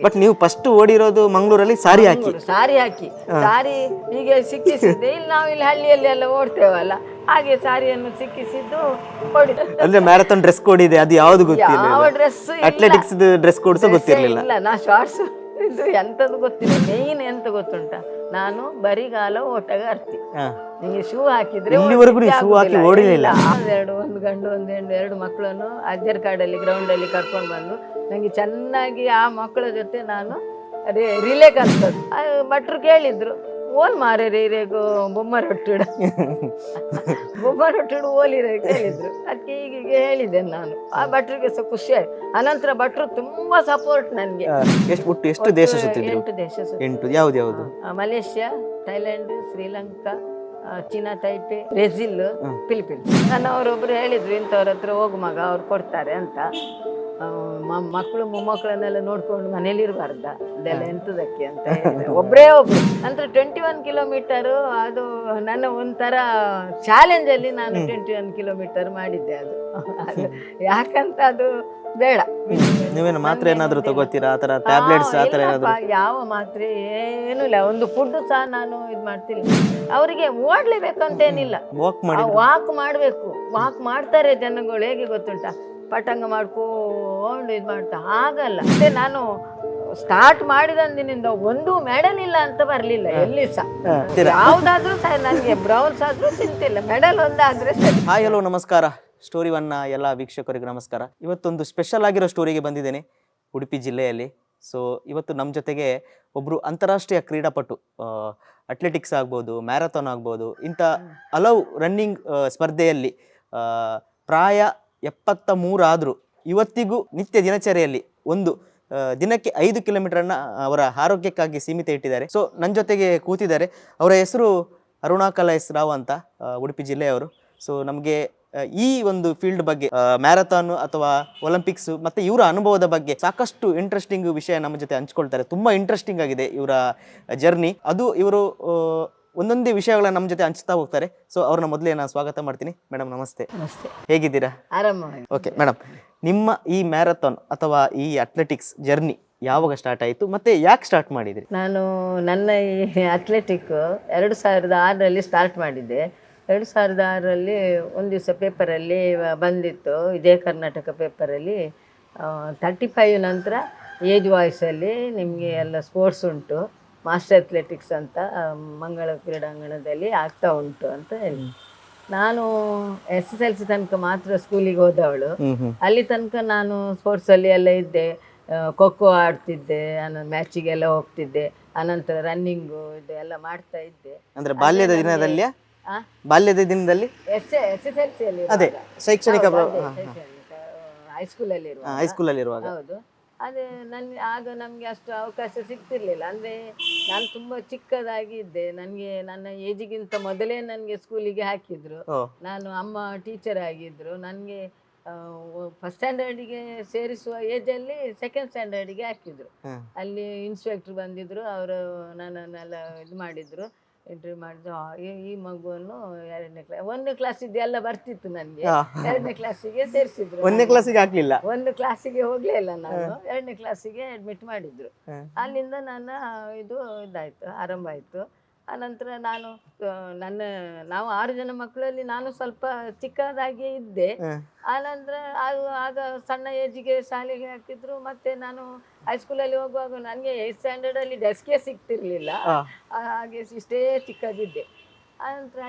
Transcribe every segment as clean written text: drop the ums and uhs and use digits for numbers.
But ನೀವು first ಓಡಿರೋದು ಮಂಗಳೂರಲ್ಲಿ ಸಾರಿ ಹಾಕಿ ಸಾರಿ ಹೀಗೆ ಸಿಕ್ಕಿಸಿದ್ದೆ. ಇಲ್ಲಿ ನಾವು ಇಲ್ಲಿ ಹಳ್ಳಿಯಲ್ಲಿ ಎಲ್ಲ ಓಡ್ತೇವಲ್ಲ, ಹಾಗೆ ಸಾರಿಯನ್ನು ಸಿಕ್ಕಿಸಿದ್ದು ಓಡಿದೆ. ಅಂದ್ರೆ ಮ್ಯಾರಥಾನ್ ಡ್ರೆಸ್ ಕೋಡ್ ಇದೆ, ಅದು ಯಾವ್ದು ಗೊತ್ತಿಲ್ಲ. ಯಾವ ಡ್ರೆಸ್ ಅಥ್ಲೆಟಿಕ್ಸ್ ಡ್ರೆಸ್ ಕೋಡ್ ಸಹ ಗೊತ್ತಿರಲಿಲ್ಲ. ಇಲ್ಲ, ನಾ ಶಾರ್ಟ್ಸ್ ಇದು ಎಂತದ್ದು ಗೊತ್ತಿಲ್ಲ. ಮೇನ್ ಎಂತ ಗೊತ್ತುಂಟ, ನಾನು ಬರಿಗಾಲ ಓಟಗಾರ್ತಿ. ನಿಮಗೆ ಶೂ ಹಾಕಿದ್ರೆ ಇಲ್ಲಿವರೆಗೂ ಶೂ ಹಾಕಿ ಓಡಿಲಿಲ್ಲ. ಒಂದು ಗಂಡು ಒಂದು ಹೆಣ್ಣು 2 ಮಕ್ಕಳನ್ನು ಅಜ್ಜರ್ ಕಾಡಲ್ಲಿ ಗ್ರೌಂಡ್ ಅಲ್ಲಿ ಕರ್ಕೊಂಡು ಬಂದು ನಂಗೆ ಚೆನ್ನಾಗಿ ಆ ಮಕ್ಕಳ ಜೊತೆ ನಾನು ರಿಲೇ ಕಲ್ತದ್ದು. ಭಟ್ರು ಕೇಳಿದ್ರು, ಓಲ್ ಮಾರೇ ರೀರೆಗೂ ಬೊಮ್ಮರೊಟ್ಟಿಡ ಓಲಿರೆ ಕೇಳಿದ್ರು. ಅದಕ್ಕೆ ಈಗ ಹೇಳಿದ್ದೆ ನಾನು. ಆ ಭಟ್ರಿಗೆ ಸಹ ಖುಷಿ ಆಯ್ತು. ಅನಂತರ ಭಟ್ರು ತುಂಬಾ ಸಪೋರ್ಟ್ ನನ್ಗೆ. ಎಷ್ಟು ದೇಶ ಸುತ್ತಿದ್ರು? 8 ದೇಶ. 8 ಯಾವ್ದು? Malaysia, Thailand, Sri Lanka, China, Taipei, Brazil, Philippines. ನನ್ನವರೊಬ್ರು ಹೇಳಿದ್ರು, ಇಂಥವ್ರ ಹತ್ರ ಹೋಗು ಮಗ, ಅವ್ರು ಕೊಡ್ತಾರೆ ಅಂತ. ಮಕ್ಕಳು ಮೊಮ್ಮಕ್ಕಳನ್ನೆಲ್ಲ ನೋಡ್ಕೊಂಡು ಮನೇಲಿ ಇರಬಾರ್ದ, ಅದೆಲ್ಲ ಎಂತದಕ್ಕೆ ಅಂತ ಹೇಳಿದ್ರೆ ಒಬ್ಬರೇ ಒಬ್ರು. ನಂತರ 21 ಕಿಲೋಮೀಟರು ಅದು ನನ್ನ ಒಂಥರ ಚಾಲೆಂಜ್ ಅಲ್ಲಿ ನಾನು 21 ಕಿಲೋಮೀಟರ್ ಮಾಡಿದ್ದೆ. ಅದು ಯಾಕಂತ ಅದು ಬೇಡ. ನೀವೇನು ಮಾತ್ರೆ ಏನಾದ್ರು ತಗೋತೀರಾ? ಆತರ ಟ್ಯಾಬ್ಲೆಟ್ಸ್ ಆತರ ಏನಾದ್ರು? ಯಾವ ಮಾತ್ರೆ ಏನೂ ಇಲ್ಲ. ಒಂದು ಫುಡ್ ಸಹ ನಾನು ಇದು ಮಾಡ್ತಿಲ್ಲ. ಅವರಿಗೆ ಓಡ್ಲೇಬೇಕಂತೇನಿಲ್ಲ, ವಾಕ್ ಮಾಡ್ಬೇಕು. ವಾಕ್ ಮಾಡ್ತಾರೆ ಜನಗಳು. ಹೇಗೆ ಗೊತ್ತುಂಟ, ಪಟಂಗ ಮಾಡ್ಕೊಂಡು ಇದು ಮಾಡ್ತಾ ಆಗಲ್ಲ. ಮತ್ತೆ ನಾನು ಸ್ಟಾರ್ಟ್ ಮಾಡಿದಂದಿನಿಂದ ಒಂದು ಮೆಡಲ್ ಇಲ್ಲ ಅಂತ ಬರ್ಲಿಲ್ಲ ಎಲ್ಲಿ ಸಹ. ಯಾವ್ದಾದ್ರು ಸಹ ನನಗೆ ಬ್ರೌನ್ಸ್ ಆದ್ರೂ ಚಿಂತಿಲ್ಲ, ಮೆಡಲ್ ಒಂದಾದ್ರೆ ಸರಿ. ಹಾಯ್, ಹಲೋ, ನಮಸ್ಕಾರ. ಸ್ಟೋರಿ ಒನ್ನ ಎಲ್ಲ ವೀಕ್ಷಕರಿಗೆ ನಮಸ್ಕಾರ. ಇವತ್ತೊಂದು ಸ್ಪೆಷಲ್ ಆಗಿರೋ ಸ್ಟೋರಿಗೆ ಬಂದಿದ್ದೇನೆ, ಉಡುಪಿ ಜಿಲ್ಲೆಯಲ್ಲಿ. ಸೊ ಇವತ್ತು ನಮ್ಮ ಜೊತೆಗೆ ಒಬ್ಬರು ಅಂತಾರಾಷ್ಟ್ರೀಯ ಕ್ರೀಡಾಪಟು, ಅಥ್ಲೆಟಿಕ್ಸ್ ಆಗ್ಬೋದು, ಮ್ಯಾರಥಾನ್ ಆಗ್ಬೋದು, ಇಂಥ ಹಲವು ರನ್ನಿಂಗ್ ಸ್ಪರ್ಧೆಯಲ್ಲಿ ಪ್ರಾಯ 73 ಆದರೂ ಇವತ್ತಿಗೂ ನಿತ್ಯ ದಿನಚರಿಯಲ್ಲಿ ಒಂದು ದಿನಕ್ಕೆ 5 ಕಿಲೋಮೀಟರನ್ನು ಅವರ ಆರೋಗ್ಯಕ್ಕಾಗಿ ಸೀಮಿತ ಇಟ್ಟಿದ್ದಾರೆ. ಸೊ ನನ್ನ ಜೊತೆಗೆ ಕೂತಿದ್ದಾರೆ. ಅವರ ಹೆಸರು ಅರುಣಾಕಲ ಎಸ್ ರಾವ್ ಅಂತ, ಉಡುಪಿ ಜಿಲ್ಲೆಯವರು. ಸೊ ನಮಗೆ ಈ ಒಂದು ಫೀಲ್ಡ್ ಬಗ್ಗೆ, ಮ್ಯಾರಥಾನ್ ಅಥವಾ ಒಲಿಂಪಿಕ್ಸ್ ಮತ್ತು ಇವರ ಅನುಭವದ ಬಗ್ಗೆ ಸಾಕಷ್ಟು ಇಂಟ್ರೆಸ್ಟಿಂಗ್ ವಿಷಯ ನಮ್ಮ ಜೊತೆ ಹಂಚ್ಕೊಳ್ತಾರೆ. ತುಂಬ ಇಂಟ್ರೆಸ್ಟಿಂಗ್ ಆಗಿದೆ ಇವರ ಜರ್ನಿ. ಅದು ಇವರು ಒಂದೊಂದೇ ವಿಷಯಗಳನ್ನ ನಮ್ಮ ಜೊತೆ ಹಂಚ್ತಾ ಹೋಗ್ತಾರೆ. ಸೊ ಅವ್ರನ್ನ ಮೊದಲೇ ನಾನು ಸ್ವಾಗತ ಮಾಡ್ತೀನಿ. ಮೇಡಮ್ ನಮಸ್ತೆ. ನಮಸ್ತೆ. ಹೇಗಿದ್ದೀರಾ? ಆರಾಮಾಗಿ. ಓಕೆ ಮೇಡಮ್, ನಿಮ್ಮ ಈ ಮ್ಯಾರಥಾನ್ ಅಥವಾ ಈ ಅಥ್ಲೆಟಿಕ್ಸ್ ಜರ್ನಿ ಯಾವಾಗ ಸ್ಟಾರ್ಟ್ ಆಯಿತು ಮತ್ತು ಯಾಕೆ ಸ್ಟಾರ್ಟ್ ಮಾಡಿದ್ರಿ? ನಾನು ನನ್ನ ಈ ಅಥ್ಲೆಟಿಕ್ 2006ರಲ್ಲಿ ಸ್ಟಾರ್ಟ್ ಮಾಡಿದ್ದೆ. 2006ರಲ್ಲಿ ಒಂದು ದಿವಸ ಪೇಪರಲ್ಲಿ ಬಂದಿತ್ತು, ವಿಜಯ ಕರ್ನಾಟಕ ಪೇಪರಲ್ಲಿ 35 ನಂತರ ಏಜ್ ವಾಯ್ಸಲ್ಲಿ ನಿಮಗೆ ಎಲ್ಲ ಸ್ಪೋರ್ಟ್ಸ್ ಉಂಟು, ಮಾಸ್ಟರ್ ಅಥ್ಲೆಟಿಕ್ಸ್ ಅಂತ ಮಂಗಳ ಕ್ರೀಡಾಂಗಣದಲ್ಲಿ ಆಗ್ತಾ ಉಂಟು ಅಂತ ಹೇಳಿ. ನಾನು SSLC ತನಕ ಮಾತ್ರ ಸ್ಕೂಲಿಗೆ ಹೋದವಳು. ಅಲ್ಲಿ ತನಕ ನಾನು ಸ್ಪೋರ್ಟ್ಸಲ್ಲಿ ಎಲ್ಲ ಇದ್ದೆ. ಖೋಖೋ ಆಡ್ತಿದ್ದೆ, ನಾನು ಮ್ಯಾಚಿಗೆಲ್ಲ ಹೋಗ್ತಿದ್ದೆ. ಅನಂತರ ರನ್ನಿಂಗು ಇದು ಎಲ್ಲ ಮಾಡ್ತಾ ಇದ್ದೆ. ಅಂದರೆ ಬಾಲ್ಯದ ದಿನದಲ್ಲಿ SSLCಯಲ್ಲಿ ಅದೇ ಶೈಕ್ಷಣಿಕ ಹೈಸ್ಕೂಲಲ್ಲಿ ಇರುವಾಗ. ಹೌದು. ಅದೇ ಆಗ ನಮಗೆ ಅಷ್ಟು ಅವಕಾಶ ಸಿಗ್ತಿರ್ಲಿಲ್ಲ. ಅಂದರೆ ನಾನು ತುಂಬ ಚಿಕ್ಕದಾಗಿ ಇದ್ದೆ. ನನಗೆ ನನ್ನ ಏಜಿಗಿಂತ ಮೊದಲೇ ನನಗೆ ಸ್ಕೂಲಿಗೆ ಹಾಕಿದ್ರು. ನಾನು ಅಮ್ಮ ಟೀಚರ್ ಆಗಿದ್ರು. ನನಗೆ ಫಸ್ಟ್ ಸ್ಟ್ಯಾಂಡರ್ಡಿಗೆ ಸೇರಿಸುವ ಏಜಲ್ಲಿ ಸೆಕೆಂಡ್ ಸ್ಟ್ಯಾಂಡರ್ಡಿಗೆ ಹಾಕಿದ್ರು. ಅಲ್ಲಿ ಇನ್ಸ್ಪೆಕ್ಟ್ರ್ ಬಂದಿದ್ರು, ಅವರು ನನ್ನನ್ನೆಲ್ಲ ಇದು ಮಾಡಿದ್ರು, ಇಂಟರ್ವ್ಯೂ ಮಾಡಿದ್ರು. ಈ ಮಗುವನ್ನು 1ನೇ ಕ್ಲಾಸಿದ್ದು ಎಲ್ಲ ಬರ್ತಿತ್ತು ನನಗೆ, 2ನೇ ಕ್ಲಾಸಿಗೆ ಸೇರಿಸಿದ್ರು. 1ನೇ ಕ್ಲಾಸಿಗೆ ಹಾಕ್ಲಿಲ್ಲ? 1 ಕ್ಲಾಸಿಗೆ ಹೋಗ್ಲೇ ಇಲ್ಲ ನಾನು. 2ನೇ ಕ್ಲಾಸಿಗೆ ಅಡ್ಮಿಟ್ ಮಾಡಿದ್ರು. ಅಲ್ಲಿಂದ ನನ್ನ ಇದಾಯ್ತು, ಆರಂಭ ಆಯಿತು. ಆನಂತರ ನಾನು ನಾವು 6 ಜನ ಮಕ್ಕಳಲ್ಲಿ ನಾನು ಸ್ವಲ್ಪ ಚಿಕ್ಕದಾಗಿ ಇದ್ದೆ. ಆನಂತರ ಆಗ ಸಣ್ಣ ಏಜಿಗೆ ಶಾಲೆಗೆ ಹಾಕಿದ್ರು. ಮತ್ತೆ ನಾನು ಹೈಸ್ಕೂಲಲ್ಲಿ ಹೋಗುವಾಗ ನನಗೆ 8th ಸ್ಟ್ಯಾಂಡರ್ಡಲ್ಲಿ ಡೆಸ್ಕೇ ಸಿಗ್ತಿರ್ಲಿಲ್ಲ, ಹಾಗೆ ಇಷ್ಟೇ ಚಿಕ್ಕದಿದ್ದೆ. ಆನಂತರ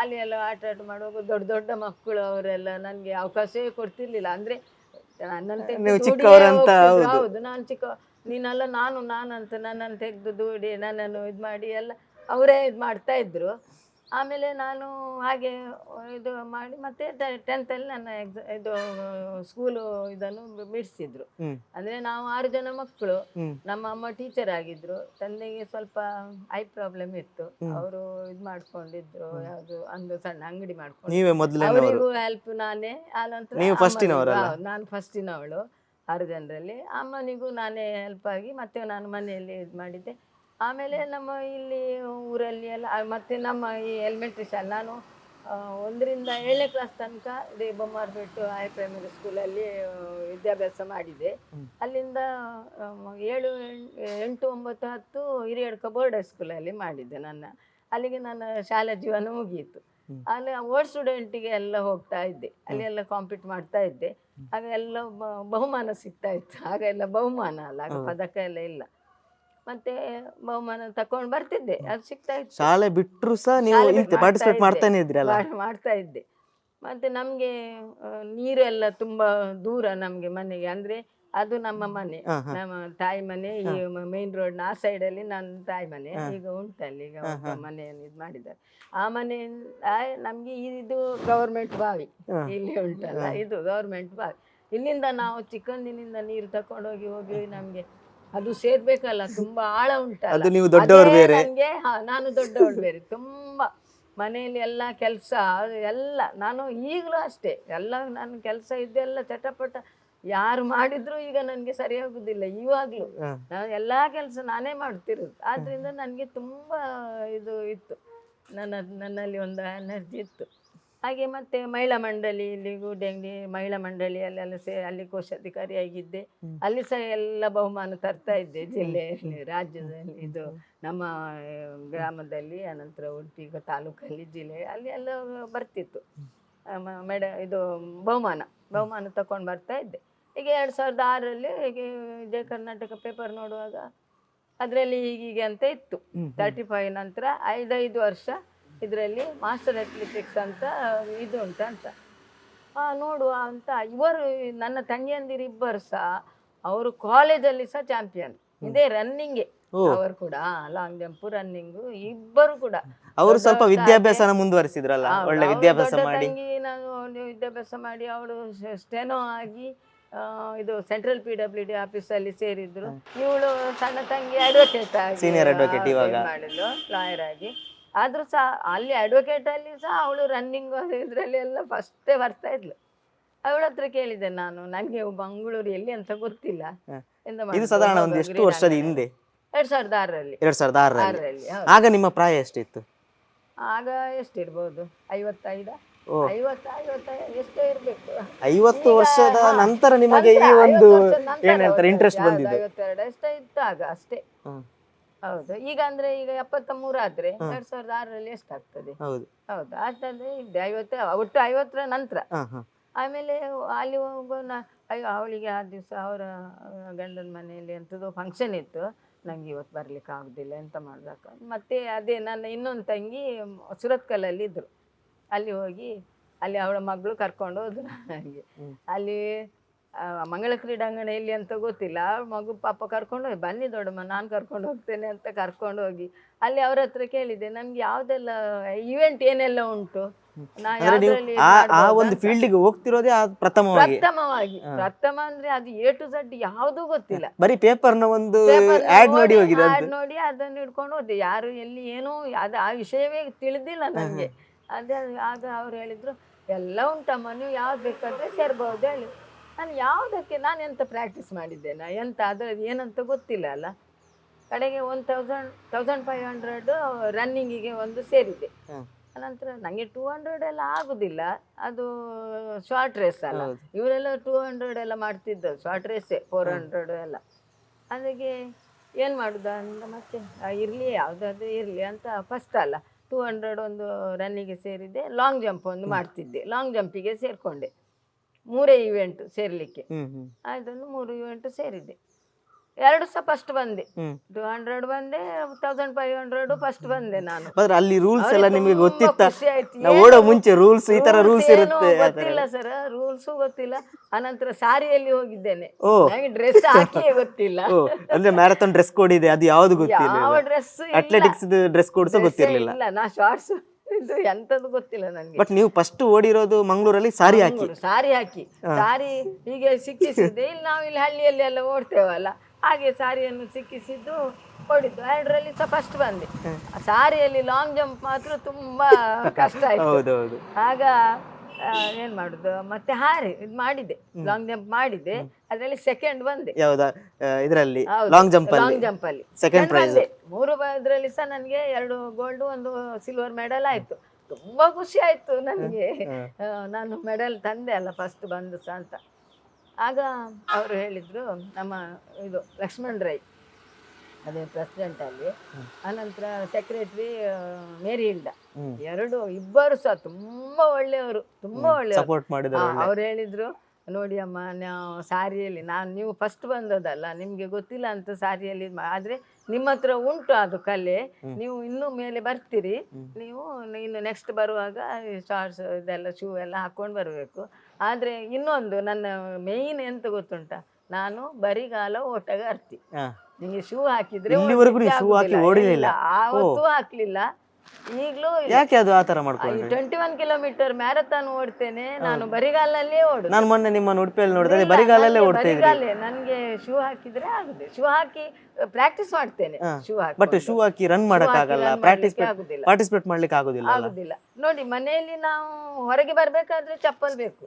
ಅಲ್ಲಿ ಎಲ್ಲ ಆಟ ಮಾಡುವಾಗ ದೊಡ್ಡ ದೊಡ್ಡ ಮಕ್ಕಳು ಅವರೆಲ್ಲ ನನಗೆ ಅವಕಾಶವೇ ಕೊಡ್ತಿರ್ಲಿಲ್ಲ. ಅಂದರೆ ನನ್ನಂತೆ ಹೌದು, ನಾನು ಚಿಕ್ಕ, ನೀನಲ್ಲ ನಾನಂತ ನನ್ನನ್ನು ತೆಗೆದು ದೂಡಿ ನನ್ನನ್ನು ಇದು ಮಾಡಿ ಎಲ್ಲ ಅವರೇ ಇದು ಮಾಡ್ತಾ ಇದ್ರು. ಆಮೇಲೆ ನಾನು ಹಾಗೆ ಇದು ಮಾಡಿ ಮತ್ತೆ 10th ನನ್ನ ಸ್ಕೂಲು ಇದನ್ನು ಬಿಡಿಸಿದ್ರು. ಅಂದರೆ ನಾವು 6 ಜನ ಮಕ್ಕಳು. ನಮ್ಮ ಅಮ್ಮ ಟೀಚರ್ ಆಗಿದ್ರು, ತಂದೆಗೆ ಸ್ವಲ್ಪ ಐ ಪ್ರಾಬ್ಲಮ್ ಇತ್ತು. ಅವರು ಇದು ಮಾಡ್ಕೊಂಡಿದ್ರು, ಯಾವುದು ಒಂದು ಸಣ್ಣ ಅಂಗಡಿ ಮಾಡ್ಕೊಂಡು, ಅವರಿಗೂ ಹೆಲ್ಪ್ ನಾನೇ. ಆನಂತರ ನಾನು ಫಸ್ಟಿನವಳು 6 ಜನರಲ್ಲಿ. ಅಮ್ಮನಿಗೂ ನಾನೇ ಹೆಲ್ಪ್ ಆಗಿ ಮತ್ತೆ ನಾನು ಮನೆಯಲ್ಲಿ ಇದು ಮಾಡಿದ್ದೆ. ಆಮೇಲೆ ನಮ್ಮ ಇಲ್ಲಿ ಊರಲ್ಲಿ ಎಲ್ಲ ಮತ್ತೆ ನಮ್ಮ ಈ ಎಲಿಮೆಂಟ್ರಿ ಶಾಲೆ, ನಾನು ಒಂದರಿಂದ 7ನೇ ಕ್ಲಾಸ್ ತನಕ ಇದೇ ಬೊಮ್ಮಾರ್ಪೇಟು ಹೈ ಪ್ರೈಮರಿ ಸ್ಕೂಲಲ್ಲಿ ವಿದ್ಯಾಭ್ಯಾಸ ಮಾಡಿದೆ. ಅಲ್ಲಿಂದ 7, 8, 9, 10 ಹಿರಿಯಡ್ಕ ಬೋರ್ಡ್ ಹೈಸ್ಕೂಲಲ್ಲಿ ಮಾಡಿದ್ದೆ ಅಲ್ಲಿಗೆ ನನ್ನ ಶಾಲಾ ಜೀವನ ಮುಗಿಯಿತು. ಅಲ್ಲಿ ಓಲ್ಡ್ ಸ್ಟೂಡೆಂಟಿಗೆ ಎಲ್ಲ ಹೋಗ್ತಾ ಇದ್ದೆ, ಅಲ್ಲಿ ಎಲ್ಲ ಕಾಂಪೀಟ್ ಮಾಡ್ತಾ ಇದ್ದೆ. ಆಗ ಎಲ್ಲ ಬಹುಮಾನ ಸಿಗ್ತಾ ಇತ್ತು. ಆಗ ಎಲ್ಲ ಬಹುಮಾನ ಅಲ್ಲ, ಆಗ ಪದಕ ಎಲ್ಲ ಇಲ್ಲ. ಮತ್ತೆ ಬಹುಮಾನ ತಕೊಂಡು ಬರ್ತಿದ್ದೆ, ಅದು ಸಿಗ್ತಾ ಇತ್ತು. ಶಾಲೆ ಬಿಟ್ಟರು ಸಹ ನೀವು ಪಾರ್ಟಿಸಿಪೇಟ್ ಮಾಡ್ತಾನೆ ಇದ್ರಲ್ಲ? ಮಾಡ್ತಾ ಇದ್ದೆ. ಮತ್ತೆ ನಮ್ಗೆ ನೀರು ಎಲ್ಲ ತುಂಬಾ ದೂರ ನಮ್ಗೆ ಮನೆಗೆ, ಅಂದ್ರೆ ಅದು ನಮ್ಮ ಮನೆ, ನಮ್ಮ ತಾಯಿ ಮನೆ ಈ ಮೇನ್ ರೋಡ್ ಆ ಸೈಡ್ ಅಲ್ಲಿ ನನ್ನ ತಾಯಿ ಮನೆ ಈಗ ಉಂಟಲ್ಲಿ, ಈಗ ಮನೆಯನ್ನು ಇದು ಮಾಡಿದ್ದಾರೆ. ಆ ಮನೆ ನಮ್ಗೆ ಇದು ಗವರ್ಮೆಂಟ್ ಬಾವಿ ಇಲ್ಲಿ ಉಂಟಲ್ಲ, ಇದು ಗವರ್ಮೆಂಟ್ ಬಾವಿ. ಇಲ್ಲಿಂದ ನಾವು ಚಿಕ್ಕಂದಿನಿಂದ ನೀರು ತಕೊಂಡೋಗಿ ಹೋಗಿ ನಮ್ಗೆ ಅದು ಸೇರ್ಬೇಕಲ್ಲ, ತುಂಬಾ ಆಳ ಉಂಟಲ್ಲ. ನೀವು ದೊಡ್ಡವರು ಬೇರೆ, ನನ್ಗೆ ನಾನು ದೊಡ್ಡವಳು ಬೇರೆ. ತುಂಬಾ ಮನೆಯಲ್ಲಿ ಎಲ್ಲ ಕೆಲಸ ಎಲ್ಲ, ನಾನು ಈಗಲೂ ಅಷ್ಟೇ, ಎಲ್ಲ ನನ್ನ ಕೆಲಸ ಇದೆಲ್ಲ ಚಟಪಟ ಯಾರು ಮಾಡಿದ್ರು ಈಗ ನನಗೆ ಸರಿಯಾಗುದಿಲ್ಲ. ಇವಾಗ್ಲೂ ನಾನು ಎಲ್ಲಾ ಕೆಲಸ ನಾನೇ ಮಾಡ್ತಿರೋದು. ಆದ್ರಿಂದ ನನಗೆ ತುಂಬಾ ಇದು ಇತ್ತು, ನನ್ನಲ್ಲಿ ಒಂದು ಎನರ್ಜಿ ಇತ್ತು. ಹಾಗೆ ಮತ್ತೆ ಮಹಿಳಾ ಮಂಡಳಿ, ಇಲ್ಲಿ ಗೂಡೆಂಗಡಿ ಮಹಿಳಾ ಮಂಡಳಿಯಲ್ಲೆಲ್ಲ ಅಲ್ಲಿ ಕೋಶಾಧಿಕಾರಿ ಆಗಿದ್ದೆ. ಅಲ್ಲಿ ಸಹ ಎಲ್ಲ ಬಹುಮಾನ ತರ್ತಾ ಇದ್ದೆ, ಜಿಲ್ಲೆಯಲ್ಲಿ, ರಾಜ್ಯದಲ್ಲಿ, ಇದು ನಮ್ಮ ಗ್ರಾಮದಲ್ಲಿ, ಅನಂತರ ಉಡುಪಿ ತಾಲೂಕಲ್ಲಿ, ಜಿಲ್ಲೆ ಅಲ್ಲಿ ಎಲ್ಲ ಬರ್ತಿತ್ತು ಇದು ಬಹುಮಾನ ತಕೊಂಡು ಬರ್ತಾ ಇದ್ದೆ. ಈಗ 2006ರಲ್ಲಿ ಹೀಗೆ ಜಯ ಕರ್ನಾಟಕ ಪೇಪರ್ ನೋಡುವಾಗ ಅದರಲ್ಲಿ ಹೀಗೆ ಅಂತ ಇತ್ತು, 35 ನಂತರ 5 ವರ್ಷ ಇದರಲ್ಲಿ ಮಾಸ್ಟರ್ ಅಥ್ಲೆಟಿಕ್ಸ್ ಅಂತ ಇದು ಉಂಟಂತ ನೋಡುವ ಅಂತ. ಇವರು ನನ್ನ ತಂಗಿಯಂದಿರು ಇಬ್ಬರು ಸಹ ಅವರು ಕಾಲೇಜಲ್ಲಿ ಸಹ ಚಾಂಪಿಯನ್, ಇದೇ ರನ್ನಿಂಗ್ಗೆ. ಅವರು ಕೂಡ ಲಾಂಗ್ ಜಂಪ್, ರನ್ನಿಂಗು ಇಬ್ಬರು ಕೂಡ. ಅವರು ಸ್ವಲ್ಪ ವಿದ್ಯಾಭ್ಯಾಸ ಮುಂದುವರಿಸಿದ್ರಲ್ಲ, ಒಳ್ಳೆ ವಿದ್ಯಾಭ್ಯಾಸ ಮಾಡಿ. ನಾನು ವಿದ್ಯಾಭ್ಯಾಸ ಮಾಡಿ ಅವಳು ಸ್ಟೆನೋ ಆಗಿ ಇದು ಸೆಂಟ್ರಲ್ PWD ಆಫೀಸಲ್ಲಿ ಸೇರಿದ್ರು. ಇವಳು ಸಣ್ಣ ತಂಗಿ ಅಡ್ವೊಕೇಟ್ ಆಗಿ, ಸೀನಿಯರ್ ಅಡ್ವೊಕೇಟ್ ಇವಾಗ ಮಾಡಿದ್ಲು, ಲಾಯರ್ ಆಗಿ. ಆದ್ರೂ ಸಹ ಅಲ್ಲಿ ಅಡ್ವೊಕೇಟ್ ಅಲ್ಲಿ ಸಹ ಅವಳು ರನ್ನಿಂಗ್ ಇದರಲ್ಲಿ ಎಲ್ಲ ಫಸ್ಟೇ ಬರ್ತಾ ಇದ್ಲು. ಅವಳ ಹತ್ರ ಕೇಳಿದೆ ನಾನು, ನನಗೆ ಮಂಗಳೂರು ಎಲ್ಲಿ ಅಂತ ಗೊತ್ತಿಲ್ಲ, ಇದು ಸಾಧಾರಣ ಒಂದು ಎಷ್ಟು ವರ್ಷದ ಹಿಂದೆ? 2006ರಲ್ಲಿ. 2006ರಲ್ಲಿ. ಆಗ ನಿಮ್ಮ ಪ್ರಾಯ ಎಷ್ಟಿತ್ತು? ಆಗ ಎಷ್ಟಿರ್ಬೋದು, 55, 50 ಎಷ್ಟೇ ಇರ್ಬೇಕು. 50 ವರ್ಷದ ನಂತರ ನಿಮಗೆ ಈ ಒಂದು ಏನಂತಾರೆ ಇಂಟ್ರೆಸ್ಟ್ ಬಂದಿದೆ? 52 ಎಷ್ಟೇ ಇತ್ತು ಆಗ ಅಷ್ಟೇ. ಹೌದು. ಈಗ ಅಂದ್ರೆ ಈಗ 73 ಆದ್ರೆ 2006ರಲ್ಲಿ ಎಷ್ಟಾಗ್ತದೆ? ಹೌದು, ಆಗ್ತದೆ. ಇದೆ ಒಟ್ಟು 50ರ ನಂತರ. ಆಮೇಲೆ ಅಲ್ಲಿ ಅವಳಿಗೆ ಆ ದಿವಸ ಅವರ ಗಂಡನ ಮನೆಯಲ್ಲಿ ಎಂಥದೋ ಫಂಕ್ಷನ್ ಇತ್ತು. ನಂಗೆ ಇವತ್ತು ಬರ್ಲಿಕ್ಕೆ ಆಗುದಿಲ್ಲ, ಎಂತ ಮಾಡ್ಬೇಕು. ಮತ್ತೆ ಅದೇ ನನ್ನ ಇನ್ನೊಂದು ತಂಗಿ ಸುರತ್ಕಲಲ್ಲಿ ಇದ್ರು, ಅಲ್ಲಿ ಹೋಗಿ ಅಲ್ಲಿ ಅವಳ ಮಗಳು ಕರ್ಕೊಂಡು ಹೋದ್ರು ನನಗೆ. ಅಲ್ಲಿ ಮಂಗಳ ಕ್ರೀಡಾಂಗಣ ಎಲ್ಲಿ ಅಂತ ಗೊತ್ತಿಲ್ಲ, ಮಗು ಪಾಪ ಕರ್ಕೊಂಡು ಹೋಗಿ, ಬನ್ನಿ ದೊಡ್ಡಮ್ಮ ನಾನು ಕರ್ಕೊಂಡು ಹೋಗ್ತೇನೆ ಅಂತ ಕರ್ಕೊಂಡು ಹೋಗಿ ಅಲ್ಲಿ ಅವ್ರ ಹತ್ರ ಕೇಳಿದೆ, ನಮ್ಗೆ ಯಾವ್ದೆಲ್ಲ ಇವೆಂಟ್ ಏನೆಲ್ಲ ಉಂಟು, ಆ ಒಂದು ಫೀಲ್ಡ್ಗೆ ಹೋಗ್ತಿರೋದೇ ಪ್ರಥಮವಾಗಿ ಅಂದ್ರೆ ಅದು A to Z ಯಾವ್ದು ಗೊತ್ತಿಲ್ಲ, ಬರೀ ಪೇಪರ್ನ ಒಂದು ಆಡ್ ನೋಡಿ ಹೋಗಿದೆ. ನೋಡಿ ಅದನ್ನು ಹಿಡ್ಕೊಂಡು ಹೋದೆ, ಯಾರು ಎಲ್ಲಿ ಏನೋ ಅದು ಆ ವಿಷಯವೇ ತಿಳಿದಿಲ್ಲ ನನಗೆ. ಅದೇ ಆಗ ಅವ್ರು ಹೇಳಿದ್ರು, ಎಲ್ಲ ಉಂಟಮ್ಮ, ನೀವು ಯಾವ್ದು ಬೇಕಾದ್ರೆ ಸೇರ್ಬಹುದು ಹೇಳಿ. ನಾನು ಯಾವುದಕ್ಕೆ, ನಾನು ಎಂತ ಪ್ರಾಕ್ಟೀಸ್ ಮಾಡಿದ್ದೇನೆ, ಎಂತ ಅದ್ರದ್ದು ಏನಂತ ಗೊತ್ತಿಲ್ಲ ಅಲ್ಲ. ಕಡೆಗೆ 1500 ರನ್ನಿಂಗಿಗೆ ಒಂದು ಸೇರಿದೆ. ಅನಂತರ ನನಗೆ 200 ಎಲ್ಲ ಆಗುದಿಲ್ಲ, ಅದು ಶಾರ್ಟ್ ರೇಸ್ ಅಲ್ಲ. ಇವರೆಲ್ಲ 200 ಎಲ್ಲ ಮಾಡ್ತಿದ್ದರು, ಶಾರ್ಟ್ ರೇಸೇ 400 ಎಲ್ಲ. ಅದಕ್ಕೆ ಏನು ಮಾಡುದ ಅಂತ ಮತ್ತೆ ಇರಲಿ ಯಾವುದಾದ್ರೂ ಇರಲಿ ಅಂತ ಫಸ್ಟ್ ಅಲ್ಲ 200 ಒಂದು ರನ್ನಿಗೆ ಸೇರಿದೆ. ಲಾಂಗ್ ಜಂಪ್ ಒಂದು ಮಾಡ್ತಿದ್ದೆ, ಲಾಂಗ್ ಜಂಪಿಗೆ ಸೇರಿಕೊಂಡೆ. 3 ಇವೆಂಟ್ ಸೇರ್ಲಿಕ್ಕೆ, ಅದನ್ನು 3 ಇವೆಂಟ್ ಸೇರಿದೆ. 2 ಸಹ ಫಸ್ಟ್ ಬಂದೆ, 200 ಬಂದೆ, 1500 ಫಸ್ಟ್ ಬಂದೆ ನಾನು. ಅಲ್ಲಿ ರೂಲ್ಸ್ ಎಲ್ಲ ನಿಮಗೆ ಗೊತ್ತಿತ್ತಾ? ಓಡೋ ಮುಂಚೆ ರೂಲ್ಸ್ ಈ ತರ ರೂಲ್ಸ್ ಇರುತ್ತೆ? ಗೊತ್ತಿಲ್ಲ ಸರ್, ರೂಲ್ಸ್ ಗೊತ್ತಿಲ್ಲ. ಅನಂತರ ಸಾರಿಯಲ್ಲಿ ಹೋಗಿದ್ದೇನೆ, ನನಗೆ ಡ್ರೆಸ್ ಹಾಕಿ ಗೊತ್ತಿಲ್ಲ. ಅಂದ್ರೆ ಮ್ಯಾರಥಾನ್ ಡ್ರೆಸ್ ಕೋಡ್ ಇದೆ, ಅದು ಯಾವ್ದು ಗೊತ್ತಿಲ್ಲ. ಯಾವ ಡ್ರೆಸ್, ಅಥ್ಲೆಟಿಕ್ಸ್ ಡ್ರೆಸ್ ಕೋಡ್ ಸಹ ಗೊತ್ತಿರಲಿಲ್ಲ. ನಾ ಶಾರ್ಟ್ಸ್ ಇದು ಎಂತದ್ದು ಗೊತ್ತಿಲ್ಲ ನನಗೆ. ಬಟ್ ನೀವು ಫಸ್ಟ್ ಓಡಿರೋದು ಮಂಗಳೂರಲ್ಲಿ ಸಾರಿ ಹಾಕಿ? ಸಾರಿ ಹೀಗೆ ಸಿಕ್ಕಿಸಿದ್ದೆ. ಇಲ್ಲಿ ನಾವು ಇಲ್ಲಿ ಹಳ್ಳಿಯಲ್ಲಿ ಎಲ್ಲ ಓಡ್ತೇವಲ್ಲ, ಹಾಗೆ ಸಾರಿಯನ್ನು ಸಿಕ್ಕಿಸಿದ್ದು ಓಡಿದ್ದು. 2ರಲ್ಲಿ ಸಹ ಫಸ್ಟ್ ಬಂದೆ. ಸಾರಿಯಲ್ಲಿ ಲಾಂಗ್ ಜಂಪ್ ಮಾತ್ರ ತುಂಬಾ ಕಷ್ಟ ಆಯ್ತು. ಆಗ ಏನ್ ಮಾಡುದು, ಮತ್ತೆ ಇದು ಮಾಡಿದೆ, ಲಾಂಗ್ ಜಂಪ್ ಮಾಡಿದೆ. ಅದರಲ್ಲಿ ಸೆಕೆಂಡ್ ಬಂದೆ. ಇದರಲ್ಲಿ ಲಾಂಗ್ ಜಂಪ್ ಅಲ್ಲಿ ಸೆಕೆಂಡ್ ಪ್ರೈಸ್. 3 ಇದರಲ್ಲಿ ಸಹ ನನಗೆ 2 ಗೋಲ್ಡ್ 1 ಸಿಲ್ವರ್ ಮೆಡಲ್ ಆಯ್ತು. ತುಂಬಾ ಖುಷಿ ಆಯ್ತು ನನಗೆ. ನಾನು ಮೆಡಲ್ ತಂದೆ ಅಲ್ಲ ಫಸ್ಟ್ ಬಂದು ಸಹ ಅಂತ. ಆಗ ಅವರು ಹೇಳಿದ್ರು, ನಮ್ಮ ಇದು ಲಕ್ಷ್ಮಣ್ ರೈ ಅದೇ ಪ್ರೆಸಿಡೆಂಟ್ ಅಲ್ಲಿ, ಆನಂತರ ಸೆಕ್ರೆಟರಿ ಮೇರಿ ಹಿಲ್ಡಾ, ಇಬ್ಬರು ಸಹ ತುಂಬಾ ಒಳ್ಳೆಯವರು, ತುಂಬಾ ಒಳ್ಳೆಯವರು. ಸಪೋರ್ಟ್ ಮಾಡಿದ್ರು. ಅವ್ರು ಹೇಳಿದ್ರು, ನೋಡಿ ಅಮ್ಮ, ನಾವು ಸಾರಿಯಲ್ಲಿ ನೀವು ಫಸ್ಟ್ ಬಂದದಲ್ಲ, ನಿಮ್ಗೆ ಗೊತ್ತಿಲ್ಲ ಅಂತ ಸಾರಿಯಲ್ಲಿ, ಆದ್ರೆ ನಿಮ್ಮ ಹತ್ರ ಉಂಟು ಅದು ಕಲೆ, ನೀವು ಇನ್ನೂ ಮೇಲೆ ಬರ್ತೀರಿ, ನೀವು ಇನ್ನು ನೆಕ್ಸ್ಟ್ ಬರುವಾಗ ಶಾರ್ಟ್ಸ್ ಇದೆಲ್ಲ ಶೂ ಎಲ್ಲ ಹಾಕೊಂಡು ಬರಬೇಕು. ಆದ್ರೆ ಇನ್ನೊಂದು ನನ್ನ ಮೇಯ್ನ್ ಎಂತ ಗೊತ್ತುಂಟ, ನಾನು ಬರಿಗಾಲ ಓಟಗಾರ್ತಿ. ನಿಂಗೆ ಶೂ ಹಾಕಿದ್ರೆ ಆವತ್ತೂ ಹಾಕ್ಲಿಲ್ಲ, ಈಗ್ಲೂ ಯಾಕೆ ಅದು ಆತರ ಮಾಡ್ಕೊಂಡ್ರಿ? 21 ಕಿಲೋಮೀಟರ್ ಮ್ಯಾರಥಾನ್ ಓಡ್ತೇನೆ ನಾನು, ಬರಿಗಾಲಲ್ಲೇ ಓಡು. ನಾನು ಮೊನ್ನೆ ನಿಮ್ಮ ಉಡುಪಿಯಲ್ಲಿ ನೋಡಿದ್ರೆ ಬರಿಗಾಲಲ್ಲೇ ಓಡ್ತಾ ಇದ್ರಿ. ನನ್ಗೆ ಶೂ ಹಾಕಿದ್ರೆ ಆಗುದಿಲ್ಲ, ಶೂ ಹಾಕಿ ಪ್ರಾಕ್ಟೀಸ್ ಮಾಡ್ತೇನೆ, shoe hockey. But shoe hockey run ಮಾಡಕ್ ಆಗಲ್ಲ, ಪಾರ್ಟಿಸಿಪೇಟ್ ಮಾಡ್ಲಿಕ್ಕೆ ಆಗುದಿಲ್ಲ. ನೋಡಿ, ಮನೆಯಲ್ಲಿ ನಾವು ಹೊರಗೆ ಬರ್ಬೇಕಾದ್ರೆ ಚಪ್ಪಲ್ ಬೇಕು,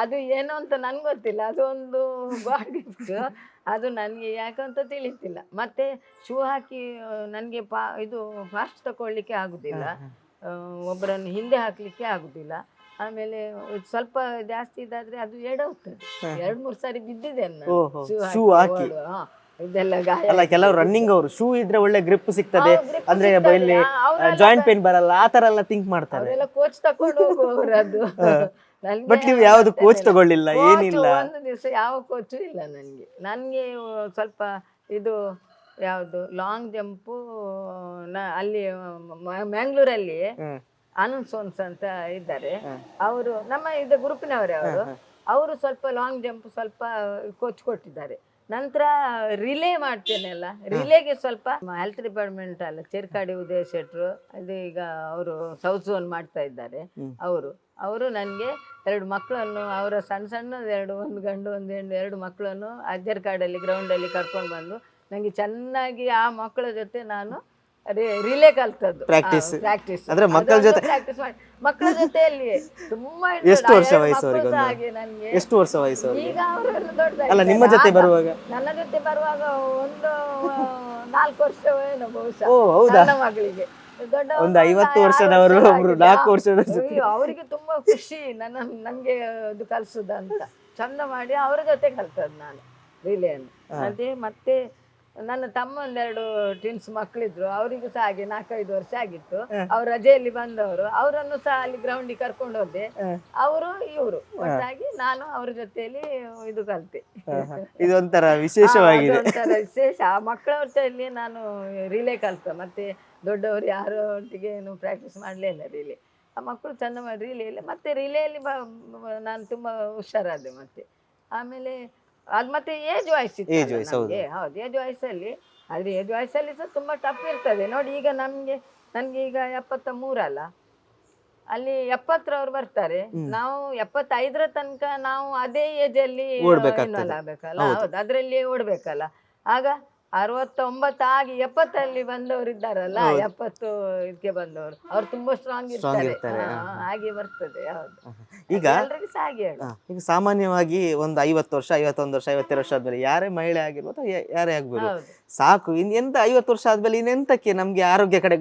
ಅದು ಏನು ಅಂತ ನನ್ಗೆ ಗೊತ್ತಿಲ್ಲ, ಅದು ಒಂದು ಗಾಡ್ ಗಿಫ್ಟ್, ಅದು ನನ್ಗೆ ಯಾಕಂತ ತಿಳಿತಿಲ್ಲ. ಮತ್ತೆ ಶೂ ಹಾಕಿ ನನ್ಗೆ ಇದು ಫಾಸ್ಟ್ ತಗೊಳ್ಳಿಕ್ಕೆ ಆಗುದಿಲ್ಲ, ಒಬ್ಬರನ್ನು ಹಿಂದೆ ಹಾಕ್ಲಿಕ್ಕೆ ಆಗುದಿಲ್ಲ. ಆಮೇಲೆ ಸ್ವಲ್ಪ ಜಾಸ್ತಿ ಇದಾದ್ರೆ ಅದು ಎಡವುತ್ತದೆ, 2-3 ಸಾರಿ ಬಿದ್ದಿದ್ದೇನೆ ಶೂ ಹಾಕಿ. ಇದೆಲ್ಲ ಗಾಯ. ಕೆಲವರು ರನ್ನಿಂಗ್ ಅವರು ಶೂ ಇದ್ರೆ ಒಳ್ಳೆ ಗ್ರಿಪ್ ಸಿಗ್ತದೆ, ಅಂದ್ರೆ ಇಲ್ಲಿ ಜಾಯಿಂಟ್ ಪೇನ್ ಬರಲ್ಲ, ಆ ತರ ಎಲ್ಲ ಥಿಂಕ್ ಮಾಡ್ತಾರೆ. ಅವರೆಲ್ಲ ಕೋಚ್ ತಕೊಂಡು ಹೋಗುವವರು ಅದು. ಬಟ್ ನೀವು ಯಾವ್ದು ಕೋಚ್ ತಗೊಳ್ಳಿಲ್ಲ, ಏನಿಲ್ಲ? ಒಂದು ದಿವಸ ಯಾವ ಕೋಚು ಇಲ್ಲ ನನ್ಗೆ ಸ್ವಲ್ಪ ಇದು ಯಾವುದು ಲಾಂಗ್ ಜಂಪು ಅಲ್ಲಿ ಮ್ಯಾಂಗ್ಳೂರಲ್ಲಿ ಆನಂದ್ ಸೋನ್ಸ್ ಅಂತ ಇದ್ದಾರೆ, ಅವರು ನಮ್ಮ ಇದು ಗ್ರೂಪಿನವರೇ. ಅವರು ಸ್ವಲ್ಪ ಲಾಂಗ್ ಜಂಪ್ ಸ್ವಲ್ಪ ಕೋಚ್ ಕೊಟ್ಟಿದ್ದಾರೆ. ನಂತರ ರಿಲೇ ಮಾಡ್ತೇನೆಲ್ಲ, ರಿಲೇಗೆ ಸ್ವಲ್ಪ ಹೆಲ್ತ್ ಡಿಪಾರ್ಟ್ಮೆಂಟ್ ಅಲ್ಲ, ಚೇರ್ಕಾಡಿ ಉದಯ ಶೆಟ್ರು, ಅದು ಈಗ ಅವರು ಸೌತ್ ಝೋನ್ ಮಾಡ್ತಾ ಇದ್ದಾರೆ. ಅವರು ನನಗೆ 2 ಮಕ್ಕಳನ್ನು, ಅವರ ಸಣ್ಣ ಒಂದು ಗಂಡು ಒಂದು ಹೆಣ್ಣು 2 ಮಕ್ಕಳನ್ನು ಅಜ್ಜರ್ ಕಾಡಲ್ಲಿ ಗ್ರೌಂಡಲ್ಲಿ ಕರ್ಕೊಂಡು ಬಂದು ನನಗೆ ಚೆನ್ನಾಗಿ ಆ ಮಕ್ಕಳ ಜೊತೆ ನಾನು ರಿಲೇ ಕಲ್ತದ್ದು. ಪ್ರಾಕ್ಟೀಸ್ ಅಂದ್ರೆ ಮಕ್ಕಳ ಜೊತೆ ಪ್ರಾಕ್ಟೀಸ್ ಮಾಡಿ, ಮಕ್ಕಳ ಜೊತೆಯಲ್ಲಿ ತುಂಬಾ. ಎಷ್ಟು ವರ್ಷ ವಯಸ್ಸು ಅವರಿಗೆ? ಹಾಗೆ ನನಗೆ ಎಷ್ಟು ವರ್ಷ ವಯಸ್ಸು? ಈಗ ಅವರೆಲ್ಲ ದೊಡ್ಡ. ಅಲ್ಲ, ನಿಮ್ಮ ಜೊತೆ ಬರುವಾಗ? ನನ್ನ ಜೊತೆ ಬರುವಾಗ ಒಂದು 4 ವರ್ಷವೇನೋ ಬಹುಶಃ. ಓ ಹೌದಾ? ನನ್ನ ಮಗಳಿಗೆ ಒಂದು 50 ವರ್ಷದವರು, 4 ವರ್ಷದ ಜೊತೆ. ಅವರಿಗೆ ತುಂಬಾ ಖುಷಿ ನನ್ಗೆ ಅದು ಕಲ್ಸುದಂತ. ಚಂದ ಮಾಡಿ ಅವರ ಜೊತೆ ಕಲ್ತದ್ದು ನಾನು ರಿಲೇಯನ್ನು. ಅದೇ ಮತ್ತೆ ನನ್ನ ತಮ್ಮ 2 ಟ್ವಿನ್ಸ್ ಮಕ್ಕಳಿದ್ರು, ಅವರಿಗೂ ಸಹ ಹಾಗೆ 4-5 ವರ್ಷ ಆಗಿತ್ತು. ಅವ್ರು ರಜೆಯಲ್ಲಿ ಬಂದವರು, ಅವರನ್ನು ಸಹ ಅಲ್ಲಿ ಗ್ರೌಂಡಿಗೆ ಕರ್ಕೊಂಡು ಹೋದೆ. ಇವರು ಒಟ್ಟಾಗಿ ನಾನು ಅವ್ರ ಜೊತೆಯಲ್ಲಿ ಇದು ಕಲ್ತೆ. ಇದೊಂಥರ ವಿಶೇಷವಾಗಿದೆ, ಒಂಥರ ವಿಶೇಷ. ಆ ಮಕ್ಕಳ ಜೊತೆಯಲ್ಲಿ ನಾನು ರಿಲೇ ಕಲ್ತೆ. ಮತ್ತೆ ದೊಡ್ಡವರು ಯಾರು ಒಟ್ಟಿಗೆ ಏನು ಪ್ರಾಕ್ಟೀಸ್ ಮಾಡಲಿಲ್ಲ ರಿಲೇ. ಆ ಮಕ್ಕಳು ಚಂದ ಮಾಡಿ ರಿಲೇಯಲ್ಲಿ, ಮತ್ತೆ ರಿಲೇಯಲ್ಲಿ ನಾನು ತುಂಬಾ ಹುಷಾರಾದೆ. ಮತ್ತೆ ಆಮೇಲೆ ಅದು ಮತ್ತೆ ಏಜ್ ವಯಸ್ಸು ಇತ್ತು ನಮಗೆ. ಹೌದು, ಏಜ್ ವಯಸ್ಸಲ್ಲಿ. ಆದರೆ ಏಜ್ ವಯಸ್ಸಲ್ಲಿ ಸಹ ತುಂಬ ಟಫ್ ಇರ್ತದೆ ನೋಡಿ. ಈಗ ನನಗೆ ಈಗ 73 ಅಲ್ಲ, ಅಲ್ಲಿ 70ರವ್ರು ಬರ್ತಾರೆ, ನಾವು 75ರ ತನಕ ನಾವು ಅದೇ ಏಜಲ್ಲಿ ಇನ್ವಾಲ್ವ್ ಆಗಬೇಕಲ್ಲ. ಹೌದು, ಅದರಲ್ಲಿ ಓಡಬೇಕಲ್ಲ. ಆಗ 69 ಆಗಿ 70ಅಲ್ಲಿ ಬಂದವರು ಇದ್ದಾರಲ್ಲ, 70 ಇದಕ್ಕೆ ಬಂದವರು, ಅವ್ರು ತುಂಬಾ ಸ್ಟ್ರಾಂಗ್ ಇರ್ತಾರೆ, ಹಾಗೆ ಬರ್ತದೆ. ಹೌದು, ಈಗ ಈಗ ಸಾಮಾನ್ಯವಾಗಿ ಒಂದು 50 ವರ್ಷ, 51 ವರ್ಷ, 52 ವರ್ಷ ಆದ್ಮೇಲೆ ಯಾರೇ ಮಹಿಳೆ ಆಗಿರ್ಬೋದು, ಯಾರೇ ಆಗ್ಬೋದು, ಸಾಕು ಎಂತ 50 ವರ್ಷ ಆದ್ಮೇಲೆ ಇನ್ನೆಂತಕ್ಕೆ ನಮ್ಗೆ ಆರೋಗ್ಯ ಕಡೆ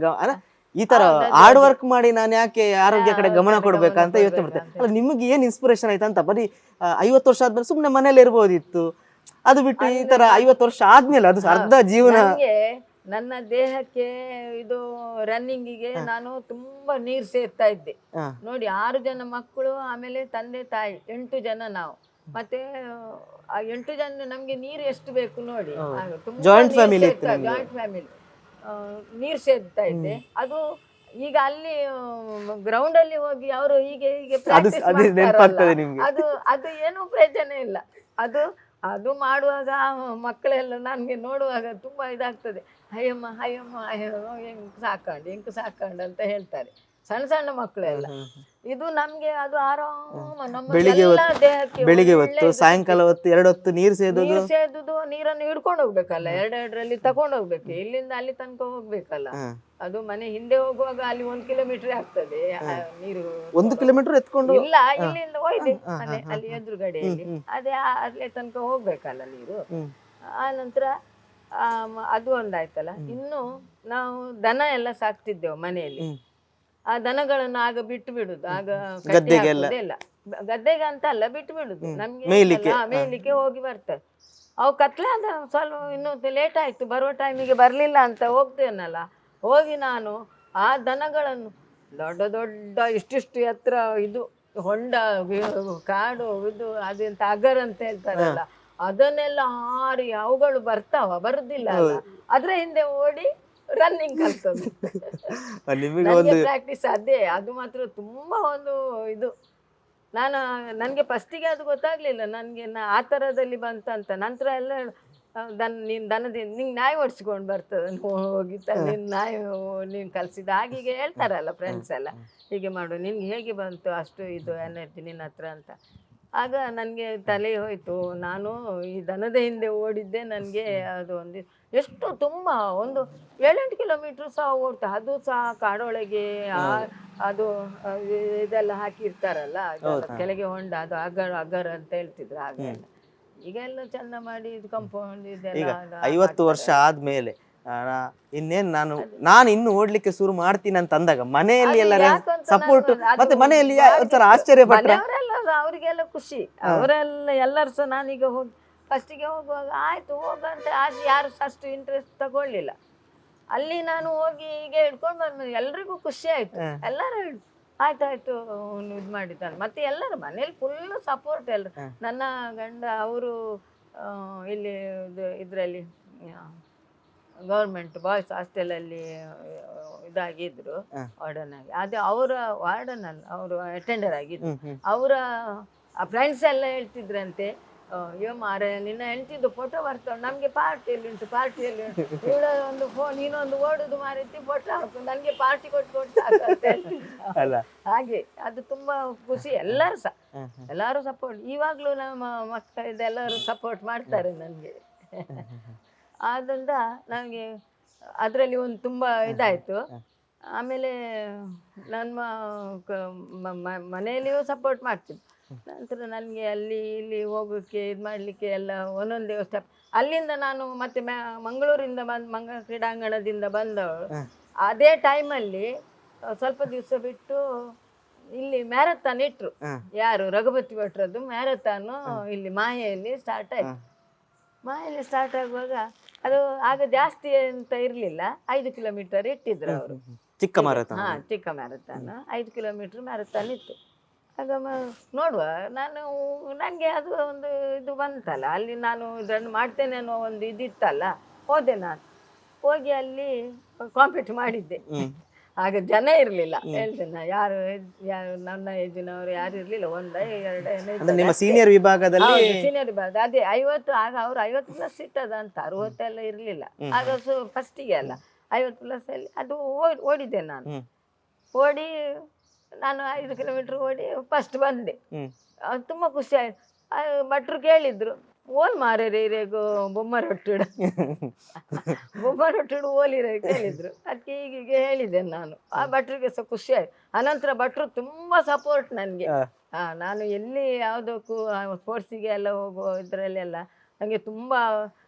ಈ ತರ ಹಾರ್ಡ್ ವರ್ಕ್ ಮಾಡಿ ನಾನು ಯಾಕೆ ಆರೋಗ್ಯ ಕಡೆ ಗಮನ ಕೊಡ್ಬೇಕಂತ ಯೋಚನೆ ಮಾಡ್ತೇನೆ. ಅಲ್ಲ, ನಿಮ್ಗೆ ಏನ್ ಇನ್ಸ್ಪಿರೇಷನ್ ಆಯ್ತಾ ಅಂತ? ಬರೀ 50 ವರ್ಷ ಆದ್ಮೇಲೆ ಸುಮ್ನೆ ಮನೇಲಿ ಇರ್ಬೋದಿತ್ತು, ಅದು ಬಿಟ್ಟು ಈ ತರ 50 ವರ್ಷ ಆದ್ಮೇಲೆ ಅದು ಅರ್ಧ ಜೀವನ. ನನ್ನ ದೇಹಕ್ಕೆ ಇದು ರನ್ನಿಂಗಿಗೆ ನಾನು ತುಂಬಾ ನೀರು ಸೇರ್ತಾ ಇದ್ದೆ ನೋಡಿ. 6 ಜನ ಮಕ್ಕಳು, ಆಮೇಲೆ ತಂದೆ ತಾಯಿ 8 ಜನ ನಾವು. ಮತ್ತೆ ಆ 8 ಜನ ನಮ್ಗೆ ನೀರು ಎಷ್ಟು ಬೇಕು ನೋಡಿ. ಜಾಯಿಂಟ್ ಫ್ಯಾಮಿಲಿ, ನೀರು ಸೇರ್ತಾ ಇದ್ದೆ. ಅದು ಈಗ ಅಲ್ಲಿ ಗ್ರೌಂಡ್ ಅಲ್ಲಿ ಹೋಗಿ ಅವರು ಹೀಗೆ ಅದು ಏನು ಪ್ರಯೋಜನ ಇಲ್ಲ. ಅದು ಮಾಡುವಾಗ ಮಕ್ಕಳೆಲ್ಲ ನನ್ಗೆ ನೋಡುವಾಗ ತುಂಬಾ ಇದಾಗ್ತದೆ. ಅಯ್ಯಮ್ಮ ಹೆಂಗ್ ಸಾಕಂಡು ಅಂತ ಹೇಳ್ತಾರೆ ಸಣ್ಣ ಮಕ್ಕಳೆಲ್ಲ. ಇದು ನಮ್ಗೆ ಅದು ಆರಾಮ ಬೆಳಿಗ್ಗೆ ಹೊತ್ತು, ಸಾಯಂಕಾಲ ಹೊತ್ತು 2 ಹೊತ್ತು ನೀರು ಸೇದುದು, ನೀರನ್ನು ಹಿಡ್ಕೊಂಡು ಹೋಗ್ಬೇಕಲ್ಲ, 2 ತಗೊಂಡು ಹೋಗ್ಬೇಕು, ಇಲ್ಲಿಂದ ಅಲ್ಲಿ ತನಕ ಹೋಗ್ಬೇಕಲ್ಲ. ಅದು ಮನೆ ಹಿಂದೆ ಹೋಗುವಾಗ ಅಲ್ಲಿ 1 ಕಿಲೋಮೀಟರ್ ಆಗ್ತದೆ ನೀರು. 1 ಕಿಲೋಮೀಟರ್ ಎತ್ಕೊಂಡು ಇಲ್ಲ, ಇಲ್ಲಿಂದ ಹೋಯ್ದೆ ಮನೆ ಅಲ್ಲಿ ಎದುರುಗಡೆಯಲ್ಲಿ, ಅದೇ ಅಲ್ಲೇ ತನಕ ಹೋಗ್ಬೇಕಲ್ಲ ನೀರು. ಆ ನಂತರ ಅದು ಒಂದಾಯ್ತಲ್ಲ. ಇನ್ನು ನಾವು ದನ ಎಲ್ಲ ಸಾಕ್ತಿದ್ದೆವು ಮನೆಯಲ್ಲಿ. ಆ ದನಗಳನ್ನು ಆಗ ಬಿಟ್ಟು ಬಿಡುದು, ಆಗ ಕಟ್ಟಿ ಗದ್ದೆಗೆಲ್ಲ? ಹಾಕುದೇ ಇಲ್ಲ. ಗದ್ದೆಗೆ ಅಂತ ಅಲ್ಲ, ಬಿಟ್ಟು ಬಿಡುದು. ನಮ್ಗೆ ಮೇಯ್ಲಿಕ್ಕೆ? ಏನಿಲ್ಲ, ಮೇಯ್ಲಿಕ್ಕೆ ಹೋಗಿ ಬರ್ತದೆ. ಅವು ಕತ್ಲೆ ಆದ ಸ್ವಲ್ಪ ಇನ್ನೂ ಲೇಟ್ ಆಯ್ತು, ಬರುವ ಟೈಮಿಗೆ ಬರ್ಲಿಲ್ಲ ಅಂತ ಹೋಗ್ತೇನಲ್ಲ, ಹೋಗಿ ನಾನು ಆ ದನಗಳನ್ನು ದೊಡ್ಡ ದೊಡ್ಡ ಇಷ್ಟಿಷ್ಟು ಎತ್ತರ ಇದು ಹೊಂಡ ಕಾಡು ಇದು ಅದೆಂತ ಅಗರ್ ಅಂತ ಹೇಳ್ತಾರಲ್ಲ, ಅದನ್ನೆಲ್ಲ ಹಾರಿ ಅವುಗಳು ಬರುದಿಲ್ಲ ಅಲ್ಲ, ಅದ್ರ ಹಿಂದೆ ಓಡಿ ರನ್ನಿಂಗ್ ಕಲ್ತದ್ದು. ನನಗೆ ಪ್ರಾಕ್ಟೀಸ್ ಅದೇ, ಅದು ಮಾತ್ರ ತುಂಬಾ ಒಂದು ಇದು. ನನಗೆ ಫಸ್ಟಿಗೆ ಅದು ಗೊತ್ತಾಗ್ಲಿಲ್ಲ, ನನಗೆ ಆ ಥರದಲ್ಲಿ ಬಂತಂತ. ನಂತರ ಎಲ್ಲ ನೀನು ದನದಿಂದ ನಿಂಗೆ ನಾಯಿ ಓಡಿಸ್ಕೊಂಡು ಬರ್ತದೆ, ಹೋಗಿ ನಿನ್ನ ನಾಯಿ ನೀನು ಕಲಿಸಿದ ಹಾಗೀಗೆ ಹೇಳ್ತಾರಲ್ಲ ಫ್ರೆಂಡ್ಸ್ ಎಲ್ಲ, ಹೀಗೆ ಮಾಡು, ನಿನ್ಗೆ ಹೇಗೆ ಬಂತು ಅಷ್ಟು ಇದು ಎನರ್ಜಿ ನಿನ್ನ ಹತ್ರ ಅಂತ. ಆಗ ನನಗೆ ತಲೆ ಹೋಯ್ತು, ನಾನು ಈ ದನದ ಹಿಂದೆ ಓಡಿದ್ದೆ, ನನಗೆ ಅದು ಒಂದು ಎಷ್ಟು ತುಂಬ ಒಂದು 7-8 ಕಿಲೋಮೀಟ್ರ್ ಸಹ ಓಡ್ತಾ, ಅದು ಸಹ ಕಾಡೊಳಗೆ ಅದು ಇದೆಲ್ಲ ಹಾಕಿರ್ತಾರಲ್ಲ, ಕೆಳಗೆ ಹೊಂಡ, ಅದು ಅಗರ್ ಅಂತ ಹೇಳ್ತಿದ್ರು ಹಾಗೆಲ್ಲ. ಈಗೆಲ್ಲ ಚಂದ ಮಾಡಿ ಇದು ಕಂಪೌಂಡ್ ಇದೆಲ್ಲ. 50 ವರ್ಷ ಆದ್ಮೇಲೆ ಇನ್ನೇನ್ ನಾನು ಇನ್ನು ಓಡ್ಲಿಕ್ಕೆ ಶುರು ಮಾಡ್ತೀನಿ ಅಂತ ಅಂದಾಗ ಮನೆಯಲ್ಲಿ ಎಲ್ಲರ ಸಪೋರ್ಟ್ ಮತ್ತೆ ಮನೆಯಲ್ಲಿ ಒಂಥರ ಆಶ್ಚರ್ಯ ಪಟ್ರ? ಅವರಿಗೆಲ್ಲ ಖುಷಿ, ಎಲ್ಲರೂ ಸಹ. ನಾನೀಗ ಹೋಗಿ ಫಸ್ಟಿಗೆ ಹೋಗುವಾಗ ಆಯ್ತು ಹೋಗಂತ ಆಸೆ, ಯಾರು ಅಷ್ಟು ಇಂಟ್ರೆಸ್ಟ್ ತಗೊಳ್ಳಿಲ್ಲ. ಅಲ್ಲಿ ನಾನು ಹೋಗಿ ಈಗ ಹಿಡ್ಕೊಂಡು ಬಂದ ಎಲ್ರಿಗೂ ಖುಷಿ ಆಯ್ತು, ಎಲ್ಲರೂ ಆಯ್ತಾಯ್ತು ಇದು ಮಾಡಿದ್ದಾನೆ. ಮತ್ತೆ ಎಲ್ಲರೂ ಮನೇಲಿ ಫುಲ್ ಸಪೋರ್ಟ್. ಎಲ್ಲರು ನನ್ನ ಗಂಡ ಅವರು ಇಲ್ಲಿ ಇದರಲ್ಲಿ ಗೌರ್ಮೆಂಟ್ ಬಾಯ್ಸ್ ಹಾಸ್ಟೆಲಲ್ಲಿ ಇದಾಗಿದ್ರು, ವಾರ್ಡನ್ ಆಗಿ. ಅದೇ ಅವರ ವಾರ್ಡನ್ ಅಲ್ಲ, ಅವರು ಅಟೆಂಡರ್ ಆಗಿದ್ರು. ಅವರ ಫ್ರೆಂಡ್ಸ್ ಎಲ್ಲ ಹೇಳ್ತಿದ್ರಂತೆ, ಅಯ್ಯೋ ಮಾರ ನಿನ್ನ ಹೆಂಡ್ತಿದ್ದು ಫೋಟೋ ಬರ್ತಾವೆ, ನಮಗೆ ಪಾರ್ಟಿಯಲ್ಲಿ ಉಂಟು ಇವಳ ಒಂದು ನೀನೊಂದು ಓಡುದು ಮಾರಿತಿ, ಫೋಟೋ ಹಾಕು, ನನಗೆ ಪಾರ್ಟಿ ಕೊಟ್ಟು ಸಾಕು ಅಂತ ಹೇಳ್ತಿದ್ರು. ಹಾಗೆ ಅದು ತುಂಬಾ ಖುಷಿ. ಎಲ್ಲರೂ ಸಪೋರ್ಟ್. ಇವಾಗ್ಲೂ ನಮ್ಮ ಮಕ್ಕಳ ಇದೆಲ್ಲರೂ ಸಪೋರ್ಟ್ ಮಾಡ್ತಾರೆ ನನಗೆ. ಆದ್ರಿಂದ ನನಗೆ ಅದರಲ್ಲಿ ಒಂದು ತುಂಬ ಇದಾಯಿತು. ಆಮೇಲೆ ನನ್ನ ಮನೆಯಲ್ಲಿಯೂ ಸಪೋರ್ಟ್ ಮಾಡ್ತಿದ್ರು. ನಂತರ ನನಗೆ ಅಲ್ಲಿ ಇಲ್ಲಿ ಹೋಗೋಕ್ಕೆ ಇದು ಮಾಡಲಿಕ್ಕೆ ಎಲ್ಲ ಒಂದೊಂದೇ ಸ್ಟೆಪ್. ಅಲ್ಲಿಂದ ನಾನು ಮತ್ತೆ ಮಂಗಳೂರಿಂದ ಮಂಗಳ ಕ್ರೀಡಾಂಗಣದಿಂದ ಬಂದವಳು. ಅದೇ ಟೈಮಲ್ಲಿ ಸ್ವಲ್ಪ ದಿವಸ ಬಿಟ್ಟು ಇಲ್ಲಿ ಮ್ಯಾರಥಾನ್ ಇಟ್ರು, ಯಾರು ರಘುಪತಿ ಭಟ್ರದ್ದು ಮ್ಯಾರಥಾನು ಇಲ್ಲಿ ಮಾಹೆಯಲ್ಲಿ ಸ್ಟಾರ್ಟ್ ಆಯ್ತು. ಮಾಹೆಯಲ್ಲಿ ಸ್ಟಾರ್ಟ್ ಆಗುವಾಗ ಅದು ಆಗ ಜಾಸ್ತಿ ಅಂತ ಇರಲಿಲ್ಲ, 5 ಕಿಲೋಮೀಟರ್ ಇಟ್ಟಿದ್ರು ಅವರು. ಚಿಕ್ಕ ಮ್ಯಾರಥಾನ್? ಚಿಕ್ಕ ಮ್ಯಾರಥಾನ್ 5 ಕಿಲೋಮೀಟರ್ ಮ್ಯಾರಥಾನ್ ಇತ್ತು. ಆಗ ನೋಡುವ, ನನಗೆ ಅದು ಒಂದು ಇದು ಬಂತಲ್ಲ, ಅಲ್ಲಿ ನಾನು ಇದನ್ನು ಮಾಡ್ತೇನೆ ಅನ್ನೋ ಒಂದು ಇದಿತ್ತಲ್ಲ, ಹೋದೆ. ನಾನು ಹೋಗಿ ಅಲ್ಲಿ ಕಾಂಪೀಟ್ ಮಾಡಿದ್ದೆ. ಆಗ ಜನ ಇರಲಿಲ್ಲ, ಹೇಳ್ತೇನೆ, ಯಾರು ನನ್ನ ಏಜಿನವರು ಯಾರು ಇರಲಿಲ್ಲ. 1-2 ಸೀನಿಯರ್ ವಿಭಾಗದಲ್ಲಿ. ಸೀನಿಯರ್ ವಿಭಾಗ ಅದೇ 50. ಆಗ ಅವ್ರು 50+ ಇಟ್ಟದ ಅಂತ, 60 ಎಲ್ಲ ಇರಲಿಲ್ಲ ಆಗ. ಫಸ್ಟಿಗೆ ಅಲ್ಲ 50+ ಅಲ್ಲಿ ಅದು ಓಡಿದ್ದೆ ನಾನು. ಓಡಿ ನಾನು 5 ಕಿಲೋಮೀಟರ್ ಓಡಿ ಫಸ್ಟ್ ಬಂದೆ. ತುಂಬ ಖುಷಿ ಆಯ್ತು. ಭಟ್ರು ಕೇಳಿದ್ರು, ಓಲ್ ಮಾರೇರಿ ಇರೇಗು ಬೊಮ್ಮರೊಟ್ಟಿಡು ಓಲಿರೋ ಕೇಳಿದ್ರು. ಅದಕ್ಕೆ ಹೀಗೆ ಹೇಳಿದೆ ನಾನು. ಆ ಭಟ್ರಿಗೆ ಸಹ ಖುಷಿ ಆಯ್ತು. ಅನಂತರ ಭಟ್ರು ತುಂಬ ಸಪೋರ್ಟ್ ನನಗೆ. ನಾನು ಎಲ್ಲಿ ಯಾವುದಕ್ಕೂ ಸ್ಪೋರ್ಟ್ಸಿಗೆ ಎಲ್ಲ ಹೋಗೋ ಇದರಲ್ಲೆಲ್ಲ ನನಗೆ ತುಂಬ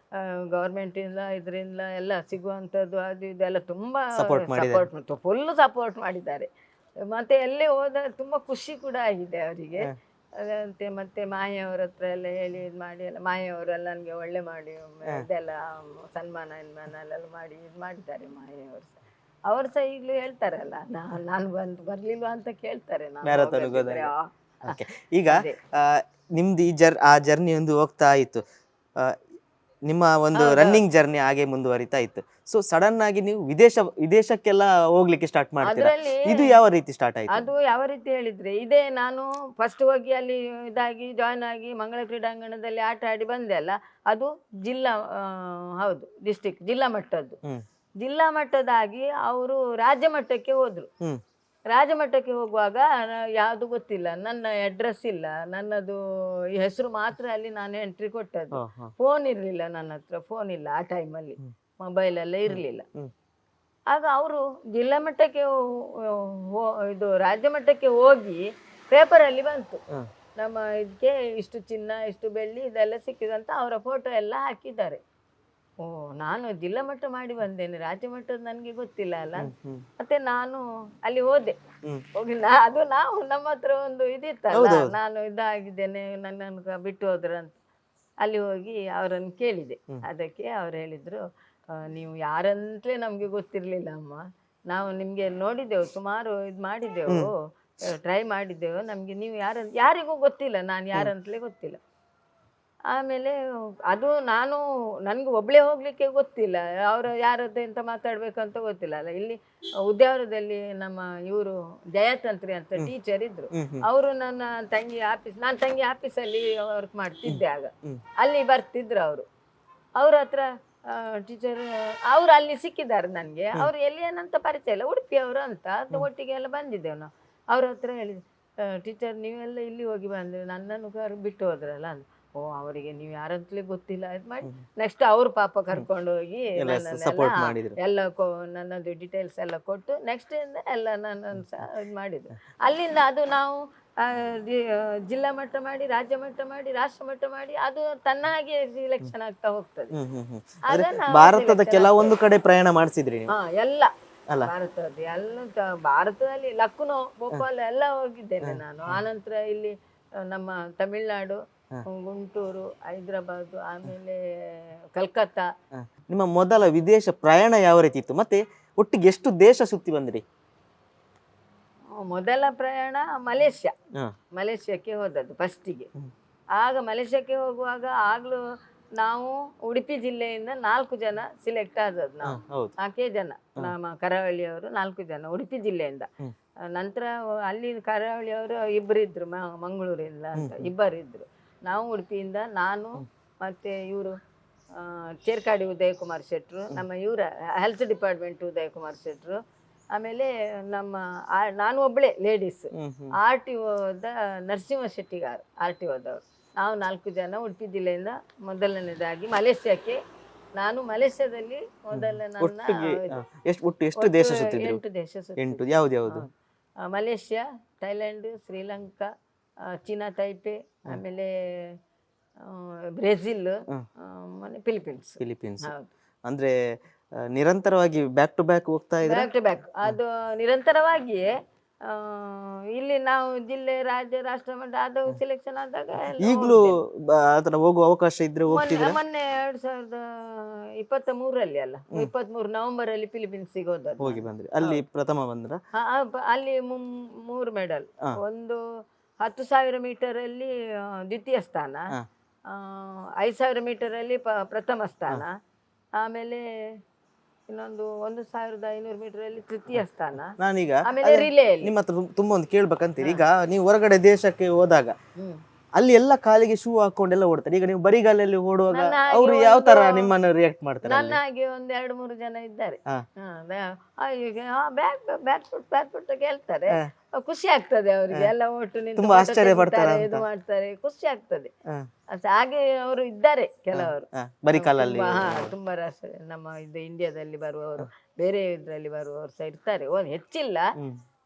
ಗೌರ್ಮೆಂಟಿಂದ ಇದರಿಂದ ಎಲ್ಲ ಸಿಗುವಂಥದ್ದು ಅದು ಇದೆಲ್ಲ ತುಂಬ ಸಪೋರ್ಟ್, ಫುಲ್ ಸಪೋರ್ಟ್ ಮಾಡಿದ್ದಾರೆ. ಮತ್ತೆ ಎಲ್ಲಿ ಹೋದ ತುಂಬ ಖುಷಿ ಕೂಡ ಆಗಿದೆ ಅವರಿಗೆ. ಅದಂತೆ ಮತ್ತೆ ಮಾಯೆಯವ್ರ ಹತ್ರ ಎಲ್ಲ ಹೇಳಿ ಇದು ಮಾಡಿ ಎಲ್ಲ ಮಾಯೆಯವರೆಲ್ಲ ನನಗೆ ಒಳ್ಳೆ ಮಾಡಿ ಇದೆಲ್ಲ ಸನ್ಮಾನ ಎಲ್ಲ ಮಾಡಿ ಇದು ಮಾಡಿದ್ದಾರೆ ಮಾಯೆಯವರು ಸಹ. ಅವರು ಸಹ ಈಗಲೂ ಹೇಳ್ತಾರಲ್ಲ, ನಾನು ಬರ್ಲಿಲ್ವಾ ಅಂತ ಕೇಳ್ತಾರೆ. ಈಗ ನಿಮ್ದು ಆ ಜರ್ನಿ ಒಂದು ಹೋಗ್ತಾ ಇತ್ತು, ನಿಮ್ಮ ಒಂದು ರನ್ನಿಂಗ್ ಜರ್ನಿ ಹಾಗೆ ಮುಂದುವರಿತಾ ಇತ್ತು. ಸೊ ಸಡನ್ ಆಗಿ ನೀವು ವಿದೇಶಕ್ಕೆಲ್ಲ ಹೋಗ್ಲಿಕ್ಕೆ ಸ್ಟಾರ್ಟ್ ಮಾಡ್ತೀರಾ, ಇದು ಯಾವ ರೀತಿ ಸ್ಟಾರ್ಟ್ ಆಯ್ತು? ಅದು ಯಾವ ರೀತಿ ಹೇಳಿದ್ರೆ, ಇದೇ ನಾನು ಫಸ್ಟ್ ಹೋಗಿ ಅಲ್ಲಿ ಇದಾಗಿ ಜಾಯ್ನ್ ಆಗಿ ಮಂಗಳ ಕ್ರೀಡಾಂಗಣದಲ್ಲಿ ಆಟ ಆಡಿ ಬಂದೆ ಅಲ್ಲ, ಅದು ಜಿಲ್ಲಾ, ಹೌದು ಡಿಸ್ಟಿಕ್ ಜಿಲ್ಲಾ ಮಟ್ಟದ್ದು. ಜಿಲ್ಲಾ ಮಟ್ಟದಾಗಿ ಅವರು ರಾಜ್ಯ ಮಟ್ಟಕ್ಕೆ ಹೋದ್ರು. ರಾಜ್ಯ ಮಟ್ಟಕ್ಕೆ ಹೋಗುವಾಗ ಯಾವುದು ಗೊತ್ತಿಲ್ಲ, ನನ್ನ ಅಡ್ರೆಸ್ ಇಲ್ಲ, ನನ್ನದು ಹೆಸರು ಮಾತ್ರ ಅಲ್ಲಿ ನಾನು ಎಂಟ್ರಿ ಕೊಟ್ಟದ್ದು. ಫೋನ್ ಇರಲಿಲ್ಲ ನನ್ನ ಹತ್ರ, ಫೋನ್ ಇಲ್ಲ ಆ ಟೈಮಲ್ಲಿ, ಮೊಬೈಲ್ ಎಲ್ಲ ಇರಲಿಲ್ಲ. ಆಗ ಅವರು ಜಿಲ್ಲಾ ಮಟ್ಟಕ್ಕೆ ಇದು ರಾಜ್ಯ ಮಟ್ಟಕ್ಕೆ ಹೋಗಿ ಪೇಪರಲ್ಲಿ ಬಂತು, ನಮ್ಮ ಇದಕ್ಕೆ ಇಷ್ಟು ಚಿನ್ನ ಇಷ್ಟು ಬೆಳ್ಳಿ ಇದೆಲ್ಲ ಸಿಕ್ಕಿದಂತ ಅವರ ಫೋಟೋ ಎಲ್ಲ ಹಾಕಿದ್ದಾರೆ. ಓ, ನಾನು ಜಿಲ್ಲಾ ಮಟ್ಟ ಮಾಡಿ ಬಂದೇನೆ, ರಾಜ್ಯ ಮಟ್ಟದ ನನಗೆ ಗೊತ್ತಿಲ್ಲ ಅಲ್ಲ. ಹ್ಮ್. ಮತ್ತೆ ನಾನು ಅಲ್ಲಿ ಹೋದೆ. ಹ್ಮ್. ಹೋಗಿ ಅದು ನಾವು ನಮ್ಮ ಹತ್ರ ಒಂದು ಇದಿತ್ತಲ್ಲ, ಹೌದೌದು. ನಾನು ಇದಾಗಿದ್ದೇನೆ ನನ್ನನ್ನು ಬಿಟ್ಟು ಹೋದ್ರು ಅಂತ. ಅಲ್ಲಿ ಹೋಗಿ ಅವರನ್ನು ಕೇಳಿದೆ. ಅದಕ್ಕೆ ಅವ್ರು ಹೇಳಿದ್ರು, ನೀವು ಯಾರಂತಲೇ ನಮಗೆ ಗೊತ್ತಿರಲಿಲ್ಲ ಅಮ್ಮ, ನಾವು ನಿಮಗೆ ನೋಡಿದ್ದೆವು, ಸುಮಾರು ಇದು ಮಾಡಿದ್ದೆವು, ಟ್ರೈ ಮಾಡಿದ್ದೆವು, ನಮಗೆ ನೀವು ಯಾರಿಗೂ ಗೊತ್ತಿಲ್ಲ, ನಾನು ಯಾರಂತಲೇ ಗೊತ್ತಿಲ್ಲ. ಆಮೇಲೆ ಅದು ನಾನು ನನಗೆ ಒಬ್ಬಳೇ ಹೋಗ್ಲಿಕ್ಕೆ ಗೊತ್ತಿಲ್ಲ, ಅವರು ಯಾರದ್ದು ಎಂತ ಮಾತಾಡ್ಬೇಕಂತ ಗೊತ್ತಿಲ್ಲ ಅಲ್ಲ. ಇಲ್ಲಿ ಉದ್ಯಾವರದಲ್ಲಿ ನಮ್ಮ ಇವರು ಜಯತಂತ್ರಿ ಅಂತ ಟೀಚರ್ ಇದ್ರು. ಅವರು ನನ್ನ ತಂಗಿ ನಾನು ತಂಗಿ ಆಫೀಸಲ್ಲಿ ವರ್ಕ್ ಮಾಡ್ತಿದ್ದೆ ಆಗ. ಅಲ್ಲಿ ಬರ್ತಿದ್ರು ಅವರು. ಅವ್ರ ಹತ್ರ ಟೀಚರ್ ಅವರು ಅಲ್ಲಿ ಸಿಕ್ಕಿದ್ದಾರೆ ನನಗೆ. ಅವರು ಎಲ್ಲಿ ಏನಂತ ಪರಿಚಯ ಇಲ್ಲ, ಉಡುಪಿಯವರು ಅಂತ, ಅದು ಒಟ್ಟಿಗೆ ಎಲ್ಲ ಬಂದಿದ್ದೇವೆ ನಾವು. ಅವ್ರ ಹತ್ರ ಹೇಳಿದ್ರು, ಟೀಚರ್ ನೀವೆಲ್ಲ ಇಲ್ಲಿ ಹೋಗಿ ಬಂದ್ರೆ ನನ್ನನ್ನು ಬಿಟ್ಟು ಹೋದ್ರಲ್ಲ ಅಂತ. ಓ, ಅವರಿಗೆ ನೀವು ಯಾರಂತಲೇ ಗೊತ್ತಿಲ್ಲ ಇದು ಮಾಡಿ ನೆಕ್ಸ್ಟ್ ಅವರು ಪಾಪ ಕರ್ಕೊಂಡು ಹೋಗಿ ಸಪೋರ್ಟ್ ಮಾಡಿದ್ರು. ಎಲ್ಲ ನನ್ನದು ಡೀಟೇಲ್ಸ್ ಎಲ್ಲ ಕೊಟ್ಟು ನೆಕ್ಸ್ಟ್ ಎಲ್ಲ ನನ್ನನ್ನು ಸಹ ಇದು ಮಾಡಿದ್ರು. ಅಲ್ಲಿಂದ ಅದು ನಾವು ಜಿಲ್ಲಾ ಮಟ್ಟ ಮಾಡಿ, ರಾಜ್ಯ ಮಟ್ಟ ಮಾಡಿ, ರಾಷ್ಟ್ರ ಮಟ್ಟ ಮಾಡಿ, ಅದು ತನ್ನಾಗೆ ಸಿಲೆಕ್ಷನ್ ಆಗ್ತಾ ಹೋಗ್ತದೆ. ಭಾರತದ ಕೆಲವೊಂದು ಕಡೆ ಪ್ರಯಾಣ ಮಾಡಿಸಿದ್ರಿ ನೀವು? ಎಲ್ಲ ಭಾರತದ ಎಲ್ಲ, ಭಾರತದಲ್ಲಿ ಲಕ್ನೋ, ಭೋಪಾಲ್ ಎಲ್ಲ ಹೋಗಿದ್ದೇನೆ ನಾನು. ಆನಂತರ ಇಲ್ಲಿ ನಮ್ಮ ತಮಿಳ್ನಾಡು, ಗುಂಟೂರು, ಹೈದರಾಬಾದ್, ಆಮೇಲೆ ಕಲ್ಕತ್ತಾ. ನಿಮ್ಮ ಮೊದಲ ವಿದೇಶ ಪ್ರಯಾಣ ಯಾವ ರೀತಿ ಇತ್ತು, ಮತ್ತೆ ಒಟ್ಟಿಗೆ ಎಷ್ಟು ದೇಶ ಸುತ್ತಿ ಬಂದ್ರಿ? ಮೊದಲ ಪ್ರಯಾಣ ಮಲೇಷ್ಯಾಕ್ಕೆ ಹೋದದ್ದು ಫಸ್ಟಿಗೆ. ಆಗ ಮಲೇಷ್ಯಾಕ್ಕೆ ಹೋಗುವಾಗ ಆಗ್ಲೂ ನಾವು ಉಡುಪಿ ಜಿಲ್ಲೆಯಿಂದ 4 ಜನ ಸಿಲೆಕ್ಟ್ ಆದದ್ದು. ನಾವು 4 ಜನ, ನಮ್ಮ ಕರಾವಳಿಯವರು 4 ಜನ ಉಡುಪಿ ಜಿಲ್ಲೆಯಿಂದ. ನಂತರ ಅಲ್ಲಿ ಕರಾವಳಿಯವರು ಇಬ್ಬರಿದ್ರು, ಮಂಗಳೂರಿಂದ ಅಂತ ಇಬ್ಬರಿದ್ರು. ನಾವು ಉಡುಪಿಯಿಂದ, ನಾನು ಮತ್ತೆ ಇವರು ಚೇರ್ಕಾಡಿ ಉದಯಕುಮಾರ್ ಶೆಟ್ರು, ನಮ್ಮ ಇವರ ಹೆಲ್ತ್ ಡಿಪಾರ್ಟ್ಮೆಂಟ್ ಉದಯಕುಮಾರ್ ಶೆಟ್ರು, ಆಮೇಲೆ ನಮ್ಮ ನಾನು ಒಬ್ಬಳೇ ಲೇಡೀಸ್, RTOದ ನರಸಿಂಹ ಶೆಟ್ಟಿಗಾರ್, RTOದವರು. ನಾವು 4 ಜನ ಉಡುಪಿ ಜಿಲ್ಲೆಯಿಂದ ಮೊದಲನೇದಾಗಿ ಮಲೇಷ್ಯಾಕ್ಕೆ. ನಾನು ಮಲೇಷ್ಯಾದಲ್ಲಿ ಮೊದಲ ಎಷ್ಟು ದೇಶ ಸುತ್ತಿದ್ರಿ? 8 ದೇಶ ಸುತ್ತಿದ್ರಿ. ಯಾವ್ದು? Malaysia, Thailand, Sri Lanka, China Taipei, ಆಮೇಲೆ ಬ್ರೆಜಿಲ್, ಫಿಲಿಪೀನ್ಸ್. ಅಂದ್ರೆ ನಿರಂತರವಾಗಿ ಬ್ಯಾಕ್ ಟು ಬ್ಯಾಕ್ ಹೋಗ್ತಾ ಇದ್ರೆ? ಬ್ಯಾಕ್ ಟು ಬ್ಯಾಕ್, ಅದು ನಿರಂತರವಾಗಿಯೇ. ಇಲ್ಲಿ ನಾವು ಜಿಲ್ಲೆ, ರಾಜ್ಯ, ರಾಷ್ಟ್ರ ಮಟ್ಟ ಅದು ಸೆಲೆಕ್ಷನ್ ಆದಾಗ ಈಗಲೂ ಆತರ ಹೋಗುವ ಅವಕಾಶ ಇದ್ರೆ ಹೋಗ್ತಿದ್ರೆ? ಮೊನ್ನೆ 2023 ಅಲ್ಲ, 23 ನವೆಂಬರ್ ಅಲ್ಲಿ ಫಿಲಿಪೀನ್ಸಿಗೆ ಹೋಗಿ ಬಂದ್ರಿ. ಅಲ್ಲಿ ಪ್ರಥಮ ಬಂದ್ರ? ಅಲ್ಲಿ 3 ಮೆಡಲ್. ಒಂದು 10,000 ಮೀಟರ್ ಅಲ್ಲಿ ದ್ವಿತೀಯ ಸ್ಥಾನ, 5,000 ಮೀಟರ್ ಅಲ್ಲಿ ಪ್ರಥಮ ಸ್ಥಾನ, ಆಮೇಲೆ ಇನ್ನೊಂದು 1,500 ಮೀಟರ್ ಅಲ್ಲಿ ತೃತೀಯ ಸ್ಥಾನ. ನಾನೀಗ ಆಮೇಲೆ ರಿಲೇ ನಿಮ್ಮ ಹತ್ರ ತುಂಬಾ ಒಂದು ಕೇಳ್ಬೇಕಂತೀರಿ. ಈಗ ನೀವು ಹೊರಗಡೆ ದೇಶಕ್ಕೆ ಹೋದಾಗ ಅಲ್ಲಿ ಎಲ್ಲ ಕಾಲಿಗೆ ಶೂ ಹಾಕೊಂಡೆಲ್ಲ ಓಡ್ತಾರೆ. ಈಗ ನೀವು ಬರಿಗಾಲಲ್ಲಿ ಓಡುವಾಗ ಅವ್ರು ಯಾವ ತರ ನಿಮ್ಮನ್ನು ರಿಯಾಕ್ಟ್ ಮಾಡ್ತಾರೆ? ನನ್ನ ಹಾಗೆ 1-2-3 ಜನ ಇದ್ದಾರೆ. ಬ್ಯಾಕ್ ಫುಟ್ ಕೇಳ್ತಾರೆ, ಖುಷಿ ಆಗ್ತದೆ ಅವರಿಗೆ. ಎಲ್ಲ ಒಟ್ಟು ನಿಂತು ಆಶ್ಚರ್ಯ ಪಡ್ತಾರೆ, ಇದು ಮಾಡ್ತಾರೆ, ಖುಷಿ ಆಗ್ತದೆ. ಹಾಗೆ ಅವರು ಇದ್ದಾರೆ ಕೆಲವರು ಬರಿಕಾಲಲ್ಲಿ. ತುಂಬಾ ರಾಷ್ಟ್ರ, ನಮ್ಮ ಇದು ಇಂಡಿಯಾದಲ್ಲಿ ಬರುವವರು, ಬೇರೆ ಇದ್ರಲ್ಲಿ ಬರುವವರು ಸಹ ಇರ್ತಾರೆ. ಹೆಚ್ಚಿಲ್ಲ,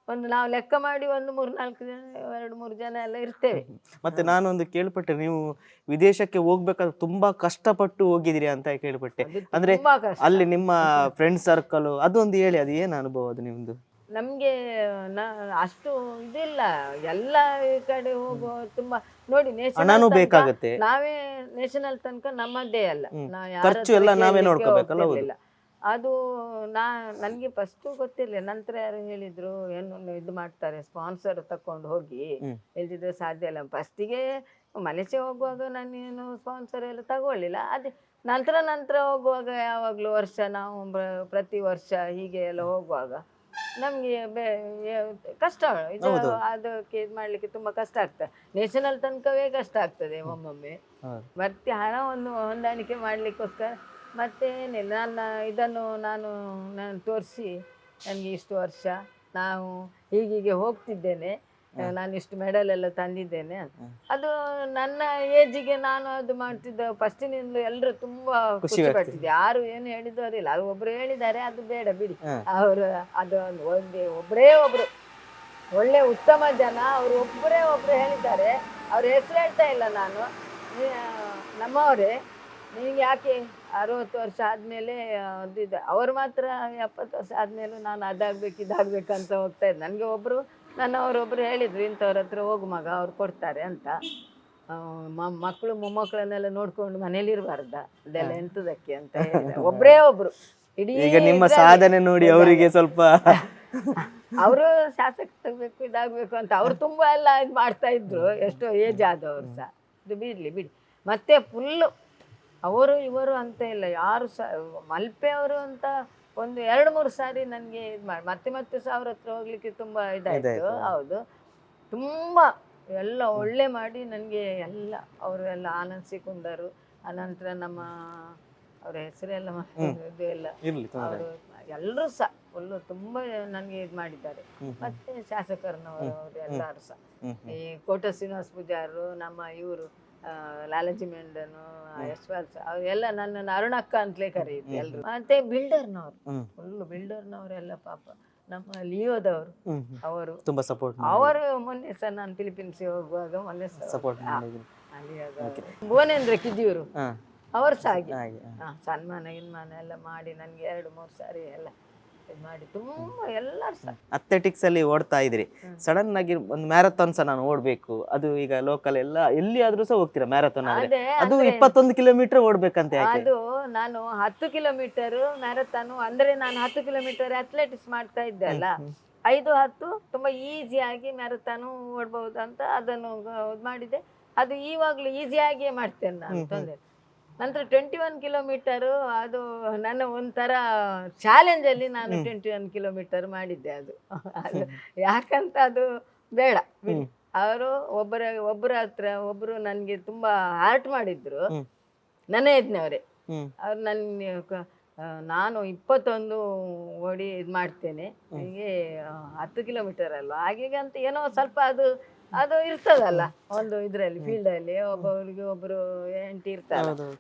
ಒಂದು ನಾವು ಲೆಕ್ಕ ಮಾಡಿ ಒಂದು 3-4 ಜನ, 2-3 ಜನ ಎಲ್ಲ ಇರ್ತೇವೆ. ಮತ್ತೆ ನಾನೊಂದು ಕೇಳ್ಪಟ್ಟೆ, ನೀವು ವಿದೇಶಕ್ಕೆ ಹೋಗ್ಬೇಕಾದ್ರೆ ತುಂಬಾ ಕಷ್ಟಪಟ್ಟು ಹೋಗಿದ್ದೀರಿ ಅಂತ ಕೇಳ್ಪಟ್ಟೆ. ಅಂದ್ರೆ ಅಲ್ಲಿ ನಿಮ್ಮ ಫ್ರೆಂಡ್ ಸರ್ಕಲ್ ಅದೊಂದು ಹೇಳಿ, ಅದು ಏನು ಅನುಭವ ಅದು ನಿಮ್ದು? ನಮ್ಗೆ ಅಷ್ಟು ಇದಿಲ್ಲ, ಎಲ್ಲ ಕಡೆ ಹೋಗುವ ತುಂಬಾ ನೋಡಿ, ಹಣನೂ ಬೇಕಾಗುತ್ತೆ. ನಾವೇ ನ್ಯಾಷನಲ್ ತನಕ ನಮ್ಮದೇ ಅಲ್ಲ, ಖರ್ಚು ಎಲ್ಲ ನಾವೇ ನೋಡ್ಕೋಬೇಕಲ್ಲ. ಅದು ನನಗೆ ಫಸ್ಟು ಗೊತ್ತಿರಲಿಲ್ಲ. ನಂತರ ಯಾರು ಹೇಳಿದ್ರು, ಏನು ಇದು ಮಾಡ್ತಾರೆ, ಸ್ಪಾನ್ಸರ್ ತಕೊಂಡು ಹೋಗಿ, ಎಲ್ದಿದ್ರೆ ಸಾಧ್ಯ ಇಲ್ಲ. ಫಸ್ಟಿಗೆ ಮಲೇಷ್ಯಾ ಹೋಗುವಾಗ ನಾನೇನು ಸ್ಪಾನ್ಸರ್ ಎಲ್ಲ ತಗೊಳ್ಳಿಲ್ಲ. ಅದೇ ನಂತರ ಹೋಗುವಾಗ ಯಾವಾಗಲೂ ವರ್ಷ ನಾವು ಪ್ರತಿ ವರ್ಷ ಹೀಗೆ ಎಲ್ಲ ಹೋಗುವಾಗ ನಮಗೆ ಕಷ್ಟ, ಇದು ಅದಕ್ಕೆ ಇದು ಮಾಡಲಿಕ್ಕೆ ತುಂಬ ಕಷ್ಟ ಆಗ್ತದೆ. ನ್ಯಾಷನಲ್ ತನಕವೇ ಕಷ್ಟ ಆಗ್ತದೆ ಒಮ್ಮೊಮ್ಮೆ. ಬರ್ತಿ ಹಣ ಒಂದು ಹೊಂದಾಣಿಕೆ ಮಾಡಲಿಕ್ಕೋಸ್ಕರ ಮತ್ತೆ ನಾನು ತೋರಿಸಿ, ನನಗೆ ಇಷ್ಟು ವರ್ಷ ನಾವು ಹೀಗೀಗೆ ಹೋಗ್ತಿದ್ದೇನೆ, ನಾನು ಇಷ್ಟು ಮೆಡಲ್ ಎಲ್ಲ ತಂದಿದ್ದೇನೆ ಅಂತ. ಅದು ನನ್ನ ಏಜಿಗೆ ನಾನು ಅದು ಮಾಡ್ತಿದ್ದ ಫಸ್ಟಿನಿಂದಲೂ ಎಲ್ಲರೂ ತುಂಬಾ ಖುಷಿ ಪಡ್ತಿದ್ದೆ. ಯಾರು ಏನು ಹೇಳಿದ್ರು ಅದಿಲ್ಲ, ಅದು ಒಬ್ರು ಹೇಳಿದ್ದಾರೆ, ಅದು ಬೇಡ ಬಿಡಿ. ಅವರು ಅದು ಒಬ್ಬರೇ ಒಬ್ರು ಒಳ್ಳೆ ಉತ್ತಮ ಜನ, ಅವರು ಒಬ್ಬರೇ ಹೇಳಿದ್ದಾರೆ. ಅವ್ರ ಹೆಸರು ಹೇಳ್ತಾ ಇಲ್ಲ ನಾನು, ನಮ್ಮವರೇ, ನಿಮಗೆ ಯಾಕೆ 60 ವರ್ಷ ಆದ್ಮೇಲೆ ಅದು ಇದು ಅವ್ರು ಮಾತ್ರ 70 ವರ್ಷ ಆದ್ಮೇಲೂ ನಾನು ಅದಾಗ್ಬೇಕು ಇದಾಗ್ಬೇಕಂತ ಹೋಗ್ತಾ ಇದ್ದೆ. ನನಗೆ ನನ್ನವರೊಬ್ರು ಹೇಳಿದ್ರು, ಇಂಥವ್ರ ಹತ್ರ ಹೋಗು ಮಗ, ಅವ್ರು ಕೊಡ್ತಾರೆ ಅಂತ. ಮಕ್ಕಳು ಮೊಮ್ಮಕ್ಕಳನ್ನೆಲ್ಲ ನೋಡ್ಕೊಂಡು ಮನೇಲಿ ಇರಬಾರ್ದ, ಅದೆಲ್ಲ ಎಂತದಕ್ಕೆ ಅಂತ ಹೇಳಿದೆ. ಒಬ್ರು ಇಡೀ ಈಗ ನಿಮ್ಮ ಸಾಧನೆ ನೋಡಿ ಅವರಿಗೆ ಸ್ವಲ್ಪ ಅವರು ಶಾಸಕರಾಗಬೇಕು ಇದಾಗಬೇಕು ಅಂತ ಅವ್ರು ತುಂಬ ಎಲ್ಲ ಇದು ಮಾಡ್ತಾ ಇದ್ರು. ಎಷ್ಟೋ ಏಜ್ ಆದವರು ಸಹ. ಇದು ಬಿಡಿ. ಮತ್ತೆ ಫುಲ್ಲು ಅವರು ಇವರು ಅಂತ ಇಲ್ಲ, ಯಾರು ಸಹ ಮಲ್ಪೆ ಅವರು ಅಂತ ಒಂದು 2-3 ಸಾರಿ ನನಗೆ ಇದು ಮಾಡಿ ಮತ್ತೆ ಸಹ ಅವ್ರ ಹತ್ರ ಹೋಗ್ಲಿಕ್ಕೆ ತುಂಬ ಇದಾಯಿತು. ಹೌದು, ತುಂಬ ಎಲ್ಲ ಒಳ್ಳೆ ಮಾಡಿ ನನಗೆ ಎಲ್ಲ ಅವರು ಎಲ್ಲ ಆನಂದ್ ಸಿಕುಂದರು, ಅನಂತರ ನಮ್ಮ ಅವರ ಹೆಸರೆಲ್ಲ ಇದು ಎಲ್ಲ ಅವರು ಎಲ್ಲರೂ ಸಹ ಫುಲ್ಲು ತುಂಬ ನನಗೆ ಇದು ಮಾಡಿದ್ದಾರೆ. ಮತ್ತೆ ಶಾಸಕರನವರು ಅವರು ಎಲ್ಲರೂ ಸಹ, ಈ ಕೋಟ ಶ್ರೀನಿವಾಸ ಪೂಜಾರರು, ನಮ್ಮ ಇವರು ಲಾಲಾಜಿ ಮೆಂಡನು, ಯಶ್ವಾಲ್ ಸಹ, ಅವರೆಲ್ಲ ನನ್ನನ್ನು ಅರುಣಕ್ಕ ಅಂತಲೇ ಕರೆಯಿದ್ರು ಎಲ್ಲರೂ. ಮತ್ತೆ ಬಿಲ್ಡರ್ನವರು, ಫುಲ್ಲು ಬಿಲ್ಡರ್ನವರೆಲ್ಲ ಪಾಪ ನಮ್ಮ ಲಿಯೋದವರು, ಅವರು ತುಂಬಾ ಸಪೋರ್ಟ್ ಅವರು ಮೊನ್ನೆ ಸಹ ನಾನು ಫಿಲಿಪೀನ್ಸ್ಗೆ ಹೋಗುವಾಗ ಮೊನ್ನೆ ಸಪೋರ್ಟ್ ಭುವನೇಂದ್ರ ಕಿದಿಯೂರು ಅವರು ಸಹ ಹಾಗೆ ಸನ್ಮಾನ ಎಲ್ಲ ಮಾಡಿ ನನಗೆ 2-3 ಸಾರಿ ಎಲ್ಲ ಇದು ಮಾಡಿ ತುಂಬ ಎಲ್ಲರೂ ಸಹ. ಅಥ್ಲೆಟಿಕ್ಸ್ ಅಲ್ಲಿ ಓಡ್ತಾ ಇದ್ರಿ, ಸಡನ್ ಆಗಿ ಒಂದು ಮ್ಯಾರಥಾನ್ ಸಹ ನಾನು ಓಡ್ಬೇಕು, ಅದು ಈಗ ಲೋಕಲ್ ಎಲ್ಲ ಎಲ್ಲಿ ಆದ್ರೂ ಸಹ ಹೋಗ್ತೀರಾ ಮ್ಯಾರಥಾನ್ ಆದ್ರೆ, ಅದು 21 ಕಿಲೋಮೀಟರ್ ಓಡ್ಬೇಕಂತ ಯಾಕೆ? ಅದು ನಾನು 10 ಕಿಲೋಮೀಟರ್ ಮ್ಯಾರಥಾನು ಅಂದ್ರೆ ನಾನು 10 ಕಿಲೋಮೀಟರ್ ಅಥ್ಲೆಟಿಕ್ಸ್ ಮಾಡ್ತಾ ಇದ್ದೆ ಅಲ್ಲ, 5-10 ತುಂಬಾ ಈಸಿಯಾಗಿ ಮ್ಯಾರಥಾನು ಓಡ್ಬಹುದು ಅಂತ ಅದನ್ನು ಇದು ಮಾಡಿದೆ. ಅದು ಈವಾಗಲೂ ಈಸಿಯಾಗಿಯೇ ಮಾಡ್ತೇನೆ ನಾನು, ತೊಂದರೆ. ನಂತರ 21 ಕಿಲೋಮೀಟರು ಅದು ನನ್ನ ಒಂಥರ ಚಾಲೆಂಜಲ್ಲಿ ನಾನು 21 ಕಿಲೋಮೀಟರ್ ಮಾಡಿದ್ದೆ. ಅದು ಯಾಕಂತ ಅದು ಬೇಡ ಬಿಡಿ. ಅವರು ಒಬ್ಬರು ನನಗೆ ತುಂಬಾ ಹಾರ್ಟ್ ಮಾಡಿದ್ರು, ನನ್ನ ಯಜ್ಞವರೇ. ಅವ್ರು ನಾನು 21 ಓಡಿ ಇದು ಮಾಡ್ತೇನೆ, ಹೀಗೆ 10 ಕಿಲೋಮೀಟರ್ ಅಲ್ವಾ ಹಾಗೆ ಅಂತ ಏನೋ ಸ್ವಲ್ಪ ಅದು ಇರ್ತದಲ್ಲ ಒಂದು ಇದರಲ್ಲಿ ಫೀಲ್ಡಲ್ಲಿ, ಒಬ್ಬರು ಎಂಟಿ ಇರ್ತಾರೆ.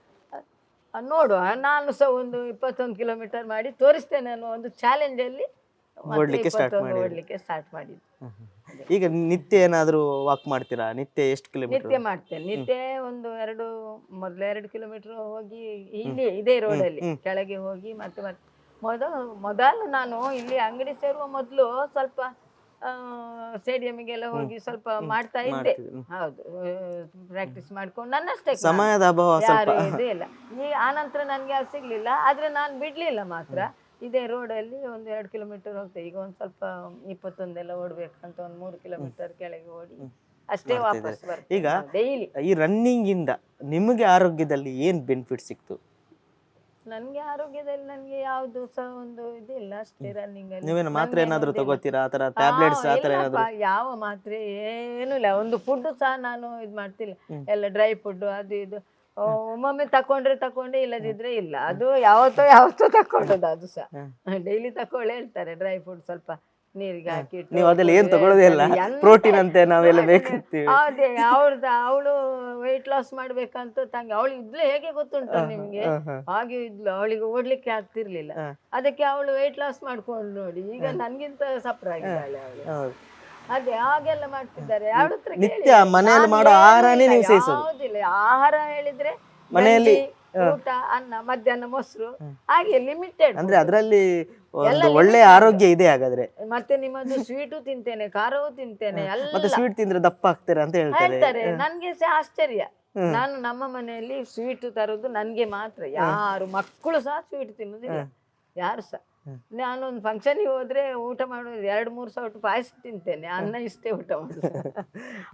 ನೋಡುವ, ನಾನು ಸಹ ಒಂದು 21 ಕಿಲೋಮೀಟರ್ ಮಾಡಿ ತೋರಿಸ್ತೇನೆ ಅನ್ನೋ ಒಂದು ಚಾಲೆಂಜಲ್ಲಿ ಓಡ್ಲಿಕ್ಕೆ ಸ್ಟಾರ್ಟ್ ಮಾಡಿದ್ದು. ಈಗ ನಿತ್ಯ ಏನಾದರೂ ವಾಕ್ ಮಾಡ್ತೀರಾ? ನಿತ್ಯ ಎಷ್ಟು ಕಿಲೋಮೀಟರ್? ನಿತ್ಯ ಮಾಡ್ತೇನೆ. ನಿತ್ಯ ಮೊದಲು 2 ಕಿಲೋಮೀಟರ್ ಹೋಗಿ ಇಲ್ಲಿ ಇದೇ ರೋಡಲ್ಲಿ ಕೆಳಗೆ ಹೋಗಿ ಮತ್ತೆ ಮೊದಲು ನಾನು ಇಲ್ಲಿ ಅಂಗಡಿ ಸೇರುವ ಮೊದಲು ಸ್ವಲ್ಪ ಸ್ಟೇಡಿಯಂಗೆಲ್ಲ ಹೋಗಿ ಸ್ವಲ್ಪ ಮಾಡ್ತಾ ಇದ್ದೆ. ಹೌದು, ಪ್ರಾಕ್ಟೀಸ್ ಮಾಡ್ಕೊಂಡು ನನ್ನಷ್ಟೇ, ಸಮಯದ ಅಭಾವ ಯಾರು ಇದು ಇಲ್ಲ. ಆನಂತರ ನನಗೆ ಅದು ಸಿಗ್ಲಿಲ್ಲ, ಆದ್ರೆ ನಾನು ಬಿಡ್ಲಿಲ್ಲ ಮಾತ್ರ. ಇದೇ ರೋಡಲ್ಲಿ ಒಂದು 2 ಕಿಲೋಮೀಟರ್ ಹೋಗ್ತೇವೆ. ಈಗ ಒಂದು ಸ್ವಲ್ಪ 21 ಎಲ್ಲ ಓಡ್ಬೇಕಂತ ಒಂದು 3 ಕಿಲೋಮೀಟರ್ ಕೆಳಗೆ ಓಡಿ ಅಷ್ಟೇ ವಾಪಸ್ ಬರ್ತೇನೆ. ಈಗ ಡೈಲಿ ಈ ರನ್ನಿಂಗ್ ಇಂದ ನಿಮಗೆ ಆರೋಗ್ಯದಲ್ಲಿ ಏನ್ ಬೆನಿಫಿಟ್ ಸಿಕ್ತು? ನನ್ಗೆ ಆರೋಗ್ಯದಲ್ಲಿ ನನಗೆ ಯಾವ್ದು ಸಹ ಒಂದು ಇದಿಲ್ಲ ಅಷ್ಟೇ. ರನ್ನಿಂಗ್ ಅಲ್ಲಿ ನೀವೇನು ಮಾತ್ರೆ ಏನಾದ್ರು ತಗೋತೀರಾ? ಆ ತರ ಟ್ಯಾಬ್ಲೆಟ್ಸ್ ಆ ತರ ಏನಾದ್ರು? ಯಾವ ಮಾತ್ರೆ ಏನು ಇಲ್ಲ. ಒಂದು ಫುಡ್ ಸಹ ನಾನು ಇದು ಮಾಡ್ತಿಲ್ಲ, ಎಲ್ಲ ಡ್ರೈ ಫುಡ್ ಅದು ಇದು ಒಮ್ಮೊಮ್ಮೆ ತಕೊಂಡ್ರೆ ಇಲ್ಲದಿದ್ರೆ ಇಲ್ಲ. ಅದು ಯಾವತ್ತೋ ತಕೊಂಡದ್ದು, ಅದು ಸಹ ಡೈಲಿ ತಕೊಳ್ಳಿ ಹೇಳ್ತಾರೆ. ಡ್ರೈ ಫುಡ್ ಸ್ವಲ್ಪ ನೀರಿಗೆ ಹಾಕಿ, ನೀವು ಅದೆಲ್ಲ ಏನ್ ತಗೊಳ್ಳೋದೇ ಇಲ್ಲ, ಪ್ರೋಟೀನ್ ಅಂತೆ ನಾವೆಲ್ಲ ಬೇಕಂತೀವಿ. ಅದೇ ಅವಳು ವೆಯ್ಟ್ ಲಾಸ್ ಮಾಡ್ಬೇಕಂತ ತಂಗಿ ಅವಳು ಇದ್ಲು, ಹೇಗೆ ಗೊತ್ತುಂಟು ನಿಮ್ಗೆ, ಹಾಗೆ ಇದ್ಲು. ಅವಳಿಗೆ ಓಡ್ಲಿಕ್ಕೆ ಆಗ್ತಿರ್ಲಿಲ್ಲ, ಅದಕ್ಕೆ ಅವಳು ವೆಯ್ಟ್ ಲಾಸ್ ಮಾಡ್ಕೊಂಡು ನೋಡಿ ಈಗ ನನ್ಗಿಂತ ಸಪ್ರ ಆಗಿದ್ದಾಳೆ ಅವಳು. ಅದೇ ಹಾಗೆಲ್ಲ ಮಾಡ್ತಿದ್ದಾರೆ. ನಿತ್ಯ ಮನೆಯಲ್ಲಿ ಮಾಡೋ ಆಹಾರನೇ ನೀವು ಸೇವಿಸೋದು? ಯಾವುದಿಲ್ಲ, ಆಹಾರ ಹೇಳಿದ್ರೆ ಮನೆಯಲ್ಲಿ ಊಟ, ಅನ್ನ, ಮಧ್ಯಾಹ್ನ ಮೊಸರು, ಹಾಗೆ ಲಿಮಿಟೆಡ್. ಅಂದ್ರೆ ಅದರಲ್ಲಿ ಒಳ್ಳೆ ಆರೋಗ್ಯ ಇದೆ ಹಾಗಾದ್ರೆ. ಮತ್ತೆ ನಿಮ್ಮದು ಸ್ವೀಟು ತಿಂತೇನೆ, ಖಾರವೂ ತಿಂತೇನೆ, ಮತ್ತೆ ಸ್ವೀಟ್ ತಿಂದ್ರೆ ದಪ್ಪ ಆಗ್ತೀರಾ ಅಂತ ಹೇಳ್ತಾರೆ. ನನ್ಗೆ ಸಹ ಆಶ್ಚರ್ಯ. ನಾನು ನಮ್ಮ ಮನೆಯಲ್ಲಿ ಸ್ವೀಟ್ ತರೋದು ನನ್ಗೆ ಮಾತ್ರ, ಯಾರು ಮಕ್ಕಳು ಸಹ ಸ್ವೀಟ್ ತಿನ್ನುದಿಲ್ಲ, ಯಾರು ಸಹ. ನಾನೊಂದು ಫಂಕ್ಷನ್ಗೆ ಹೋದ್ರೆ ಊಟ ಮಾಡೋದು 2-3 ಸೌಟು ಪಾಯಸ ತಿಂತೇನೆ, ಅನ್ನ ಇಷ್ಟೇ ಊಟ ಮಾಡೋದು.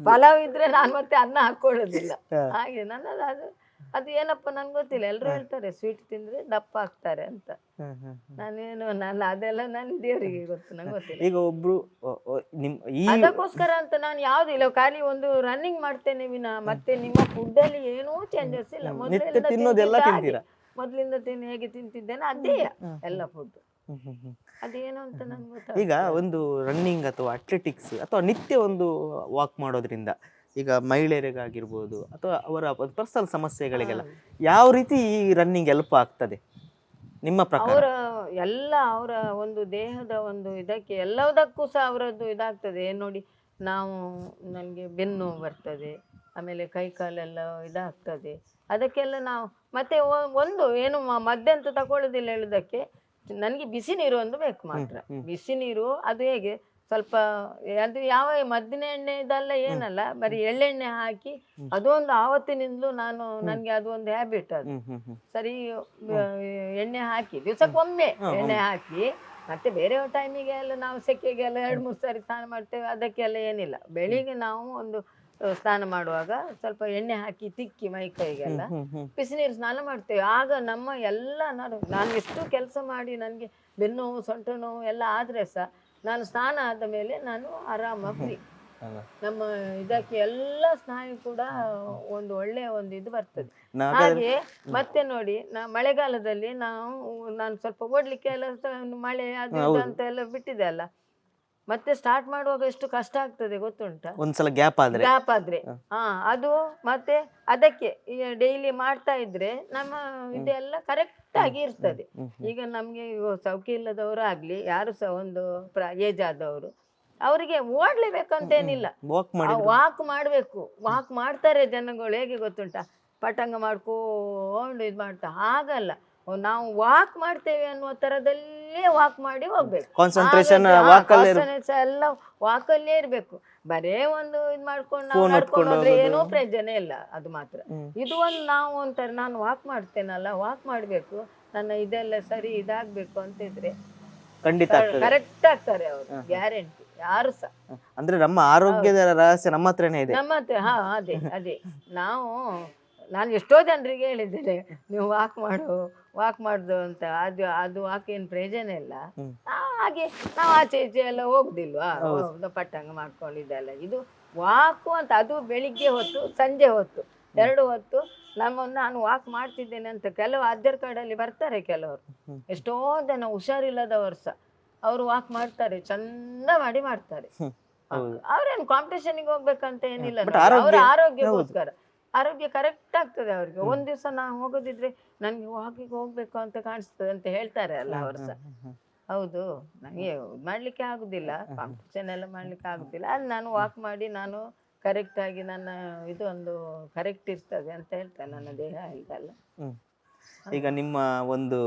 ಪಲಾವ್ ಇದ್ರೆ ನಾನು ಮತ್ತೆ ಅನ್ನ ಹಾಕೊಳ್ಳೋದಿಲ್ಲ. ಹಾಗೆ ನನ್ನದು ಅದು ಏನಪ್ಪ ನನ್ಗೆ ಗೊತ್ತಿಲ್ಲ. ಎಲ್ಲರೂ ಹೇಳ್ತಾರೆ ಸ್ವೀಟ್ ತಿಂದ್ರೆ ದಪ್ಪ ಆಗ್ತಾರೆ ಅಂತ. ಅದೆಲ್ಲ ನನ್ನ ದೇವರಿಗೆ ಗೊತ್ತು, ನಂಗೆ ಗೊತ್ತಿಲ್ಲ. ಈಗ ಒಬ್ರು ಅದಕ್ಕೋಸ್ಕರ ಅಂತ ನಾನು ಯಾವ್ದಿಲ್ಲ, ಖಾಲಿ ಒಂದು ರನ್ನಿಂಗ್ ಮಾಡ್ತೇನೆ ವಿನ ಮತ್ತೆ ನಿಮ್ಮ ಫುಡ್ ಅಲ್ಲಿ ಏನೂ ಚೇಂಜಸ್ ಇಲ್ಲ. ಮೊದಲಿಂದ ಹೇಗೆ ತಿಂತಿದ್ದೇನೆ ಅದೇ ಎಲ್ಲ ಫುಡ್. ಅದೇನು ಅಂತ ನನ್ಗೆ ಗೊತ್ತಾಗ. ಈಗ ಒಂದು ರನ್ನಿಂಗ್ ಅಥವಾ ಅಥ್ಲೆಟಿಕ್ಸ್ ಅಥವಾ ನಿತ್ಯ ಒಂದು ವಾಕ್ ಮಾಡೋದ್ರಿಂದ ಈಗ ಮಹಿಳೆಯರಿಗಾಗಿರ್ಬೋದು ಅಥವಾ ಅವರ ಪರ್ಸನಲ್ ಸಮಸ್ಯೆಗಳಿಗೆಲ್ಲ ಯಾವ ರೀತಿ ಈ ರನ್ನಿಂಗ್ ಹೆಲ್ಪ್ ಆಗ್ತದೆ ನಿಮ್ಮ ಪ್ರಕಾರ? ಅವರ ಒಂದು ದೇಹದ ಒಂದು ಇದಕ್ಕೆ ಎಲ್ಲದಕ್ಕೂ ಸಹ ಅವರದ್ದು ಇದಾಗ್ತದೆ. ನೋಡಿ, ನನಗೆ ಬೆನ್ನು ಬರ್ತದೆ, ಆಮೇಲೆ ಕೈ ಕಾಲೆಲ್ಲ ಇದಾಗ್ತದೆ. ಅದಕ್ಕೆಲ್ಲ ನಾವು ಮತ್ತೆ ಒಂದು ಏನು ಮದ್ದೆಂತ ತಗೊಳ್ಳೋದಿಲ್ಲ ಹೇಳುದಕ್ಕೆ, ನನಗೆ ಬಿಸಿ ನೀರು ಒಂದು ಬೇಕು ಮಾತ್ರ. ಬಿಸಿ ನೀರು ಅದು ಹೇಗೆ ಸ್ವಲ್ಪ ಅದು ಯಾವ ಮದ್ದಿನ ಎಣ್ಣೆ ಇದೆಲ್ಲ ಏನಲ್ಲ, ಬರೀ ಎಳ್ಳೆಣ್ಣೆ ಹಾಕಿ ಅದೊಂದು ಆವತ್ತಿನಿಂದಲೂ ನನಗೆ ಅದು ಒಂದು ಹ್ಯಾಬಿಟ್. ಅದು ಸರಿ ಎಣ್ಣೆ ಹಾಕಿ ದಿವಸಕ್ಕೊಮ್ಮೆ ಎಣ್ಣೆ ಹಾಕಿ, ಮತ್ತೆ ಬೇರೆ ಟೈಮಿಗೆ ಎಲ್ಲ ನಾವು ಸೆಕೆಗೆಲ್ಲ 2-3 ಸಾರಿ ಸ್ನಾನ ಮಾಡ್ತೇವೆ, ಅದಕ್ಕೆಲ್ಲ ಏನಿಲ್ಲ. ಬೆಳಿಗ್ಗೆ ನಾವು ಒಂದು ಸ್ನಾನ ಮಾಡುವಾಗ ಸ್ವಲ್ಪ ಎಣ್ಣೆ ಹಾಕಿ ತಿಕ್ಕಿ ಮೈ ಕೈಗೆಲ್ಲ ಬಿಸಿ ನೀರು ಸ್ನಾನ ಮಾಡ್ತೇವೆ. ಆಗ ನಮ್ಮ ಎಲ್ಲ ನಾನು ಎಷ್ಟು ಕೆಲಸ ಮಾಡಿ ನನಗೆ ಬೆನ್ನು ನೋವು ಸೊಂಟ ನೋವು ಎಲ್ಲ ಆದ್ರೆ ಸಹ ನಾನು ಸ್ನಾನ ಆದ ಮೇಲೆ ನಾನು ಆರಾಮ ಫ್ರೀ. ನಮ್ಮ ಇದಕ್ಕೆ ಎಲ್ಲ ಸ್ನಾಯು ಕೂಡ ಒಂದು ಒಳ್ಳೆಯ ಒಂದು ಇದು ಬರ್ತದೆ. ಹಾಗೆ ಮತ್ತೆ ನೋಡಿ, ಮಳೆಗಾಲದಲ್ಲಿ ನಾನು ಸ್ವಲ್ಪ ಓಡ್ಲಿಕ್ಕೆ ಎಲ್ಲ ಮಳೆ ಅದು ಇದು ಅಂತ ಎಲ್ಲ ಬಿಟ್ಟಿದೆ ಅಲ್ಲ, ಮತ್ತೆ ಸ್ಟಾರ್ಟ್ ಮಾಡುವಾಗ ಎಷ್ಟು ಕಷ್ಟ ಆಗ್ತದೆ ಗೊತ್ತುಂಟ. ಒಂದ್ಸಲ ಗ್ಯಾಪ್ ಆದ್ರೆ ಅದು ಮತ್ತೆ ಅದಕ್ಕೆ ಡೈಲಿ ಮಾಡ್ತಾ ಇದ್ರೆ ನಮ್ಮ ಇದೆಲ್ಲ ಕರೆಕ್ಟ್ ಆಗಿ ಇರ್ತದೆ. ಈಗ ನಮ್ಗೆ ಸೌಖ್ಯ ಇಲ್ಲದವರು ಆಗ್ಲಿ ಯಾರು ಸಹ ಒಂದು ಏಜ್ ಆದವರು ಅವರಿಗೆ ಓಡ್ಲೇಬೇಕಂತೇನಿಲ್ಲ, ವಾಕ್ ಮಾಡ್ಬೇಕು. ವಾಕ್ ಮಾಡ್ತಾರೆ ಜನಗಳು, ಹೇಗೆ ಗೊತ್ತುಂಟ, ಪಟಂಗ ಮಾಡ್ಕೊಂಡು ಇದು ಮಾಡ್ತಾ. ಹಾಗಲ್ಲ, ನಾವು ವಾಕ್ ಮಾಡ್ತೇವೆ ಅನ್ನುವ ತರದಲ್ಲೇ ವಾಕ್ ಮಾಡಿ ಹೋಗ್ಬೇಕು. ಕಾನ್ಸಂಟ್ರೇಷನ್ ಎಲ್ಲ ವಾಕಲ್ಲೇ ಇರ್ಬೇಕು. ಬರೇ ಒಂದು ಇದು ಮಾಡ್ಕೊಂಡು ನಡ್ಕೊಂಡು ಹೋದ್ರೆ ಏನೋ ಪ್ರಯೋಜನ ಇಲ್ಲ. ಅದು ಮಾತ್ರ ಇದು ಒಂದು ನಾವು ಅಂತಾರೆ, ನಾನು ವಾಕ್ ಮಾಡ್ತೇನಲ್ಲ, ವಾಕ್ ಮಾಡ್ಬೇಕು, ನನ್ನ ಇದೆಲ್ಲ ಸರಿ ಇದಾಗ್ಬೇಕು ಅಂತಿದ್ರೆ ಖಂಡಿತ ಕರೆಕ್ಟ್ ಆಗ್ತಾರೆ ಅವರು, ಗ್ಯಾರಂಟಿ. ಯಾರು ಸಹ ಅಂದ್ರೆ ನಮ್ಮ ಆರೋಗ್ಯದ ರಹಸ್ಯ ನಮ್ಮ ಹತ್ರನೇ ಇದೆ. ನಮ್ಮ ಹತ್ರ ಅದೇ ನಾನು ಎಷ್ಟೋ ಜನರಿಗೆ ಹೇಳಿದ್ದೇನೆ, ನೀವು ವಾಕ್ ಮಾಡುದು ಅಂತ. ಅದು ವಾಕ್ ಏನು ಪ್ರಯೋಜನ ಇಲ್ಲ. ಹಾಗೆ ನಾವು ಆಚೆ ಈಚೆ ಎಲ್ಲ ಹೋಗುದಿಲ್ವಾ, ಪಟ್ಟಂಗ ಮಾಡ್ಕೊಂಡಿದ್ದೆಲ್ಲ. ಇದು ವಾಕು ಅಂತ, ಅದು ಬೆಳಿಗ್ಗೆ ಹೊತ್ತು ಸಂಜೆ ಹೊತ್ತು 2 ಹೊತ್ತು ನಾನು ವಾಕ್ ಮಾಡ್ತಿದ್ದೇನೆ ಅಂತ. ಕೆಲವು ಆಧಾರ್ ಕಾರ್ಡಲ್ಲಿ ಬರ್ತಾರೆ ಕೆಲವರು, ಎಷ್ಟೋ ಜನ ಹುಷಾರಿಲ್ಲದವರು ಸಹ ಅವರು ವಾಕ್ ಮಾಡ್ತಾರೆ, ಚಂದ ಮಾಡಿ ಮಾಡ್ತಾರೆ. ಅವ್ರೇನು ಕಾಂಪಿಟೇಷನ್ಗೆ ಹೋಗ್ಬೇಕಂತ ಏನಿಲ್ಲ, ಅವ್ರ ಆರೋಗ್ಯಕ್ಕೋಸ್ಕರ. ಆರೋಗ್ಯ ಕರೆಕ್ಟ್ ಆಗ್ತದೆ ಅವ್ರಿಗೆ. ಒಂದ್ ದಿವಸ ನಾವು ಹೋಗೋದಿದ್ರೆ ನನ್ಗೆ ವಾಕಿಗೆ ಹೋಗ್ಬೇಕು ಅಂತ ಕಾಣಿಸ್ತದೆ ಅಂತ ಹೇಳ್ತಾರೆ ಅಲ್ಲ ಅವರು ಸಹ. ಹೌದು, ನನಗೆ ಮಾಡ್ಲಿಕ್ಕೆ ಆಗುದಿಲ್ಲ, ಕಾಂಪಿಟೇಷನ್ ಎಲ್ಲ ಮಾಡ್ಲಿಕ್ಕೆ ಆಗುದಿಲ್ಲ, ಅದು ನಾನು ವಾಕ್ ಮಾಡಿ ನಾನು ಕರೆಕ್ಟ್ ಆಗಿ ನನ್ನ ಇದು ಒಂದು ಕರೆಕ್ಟ್ ಇರ್ತದೆ ಅಂತ ಹೇಳ್ತಾರೆ, ನನ್ನ ದೇಹ ಇದೆಲ್ಲ. ಈಗ ನಿಮ್ಮ ಒಂದು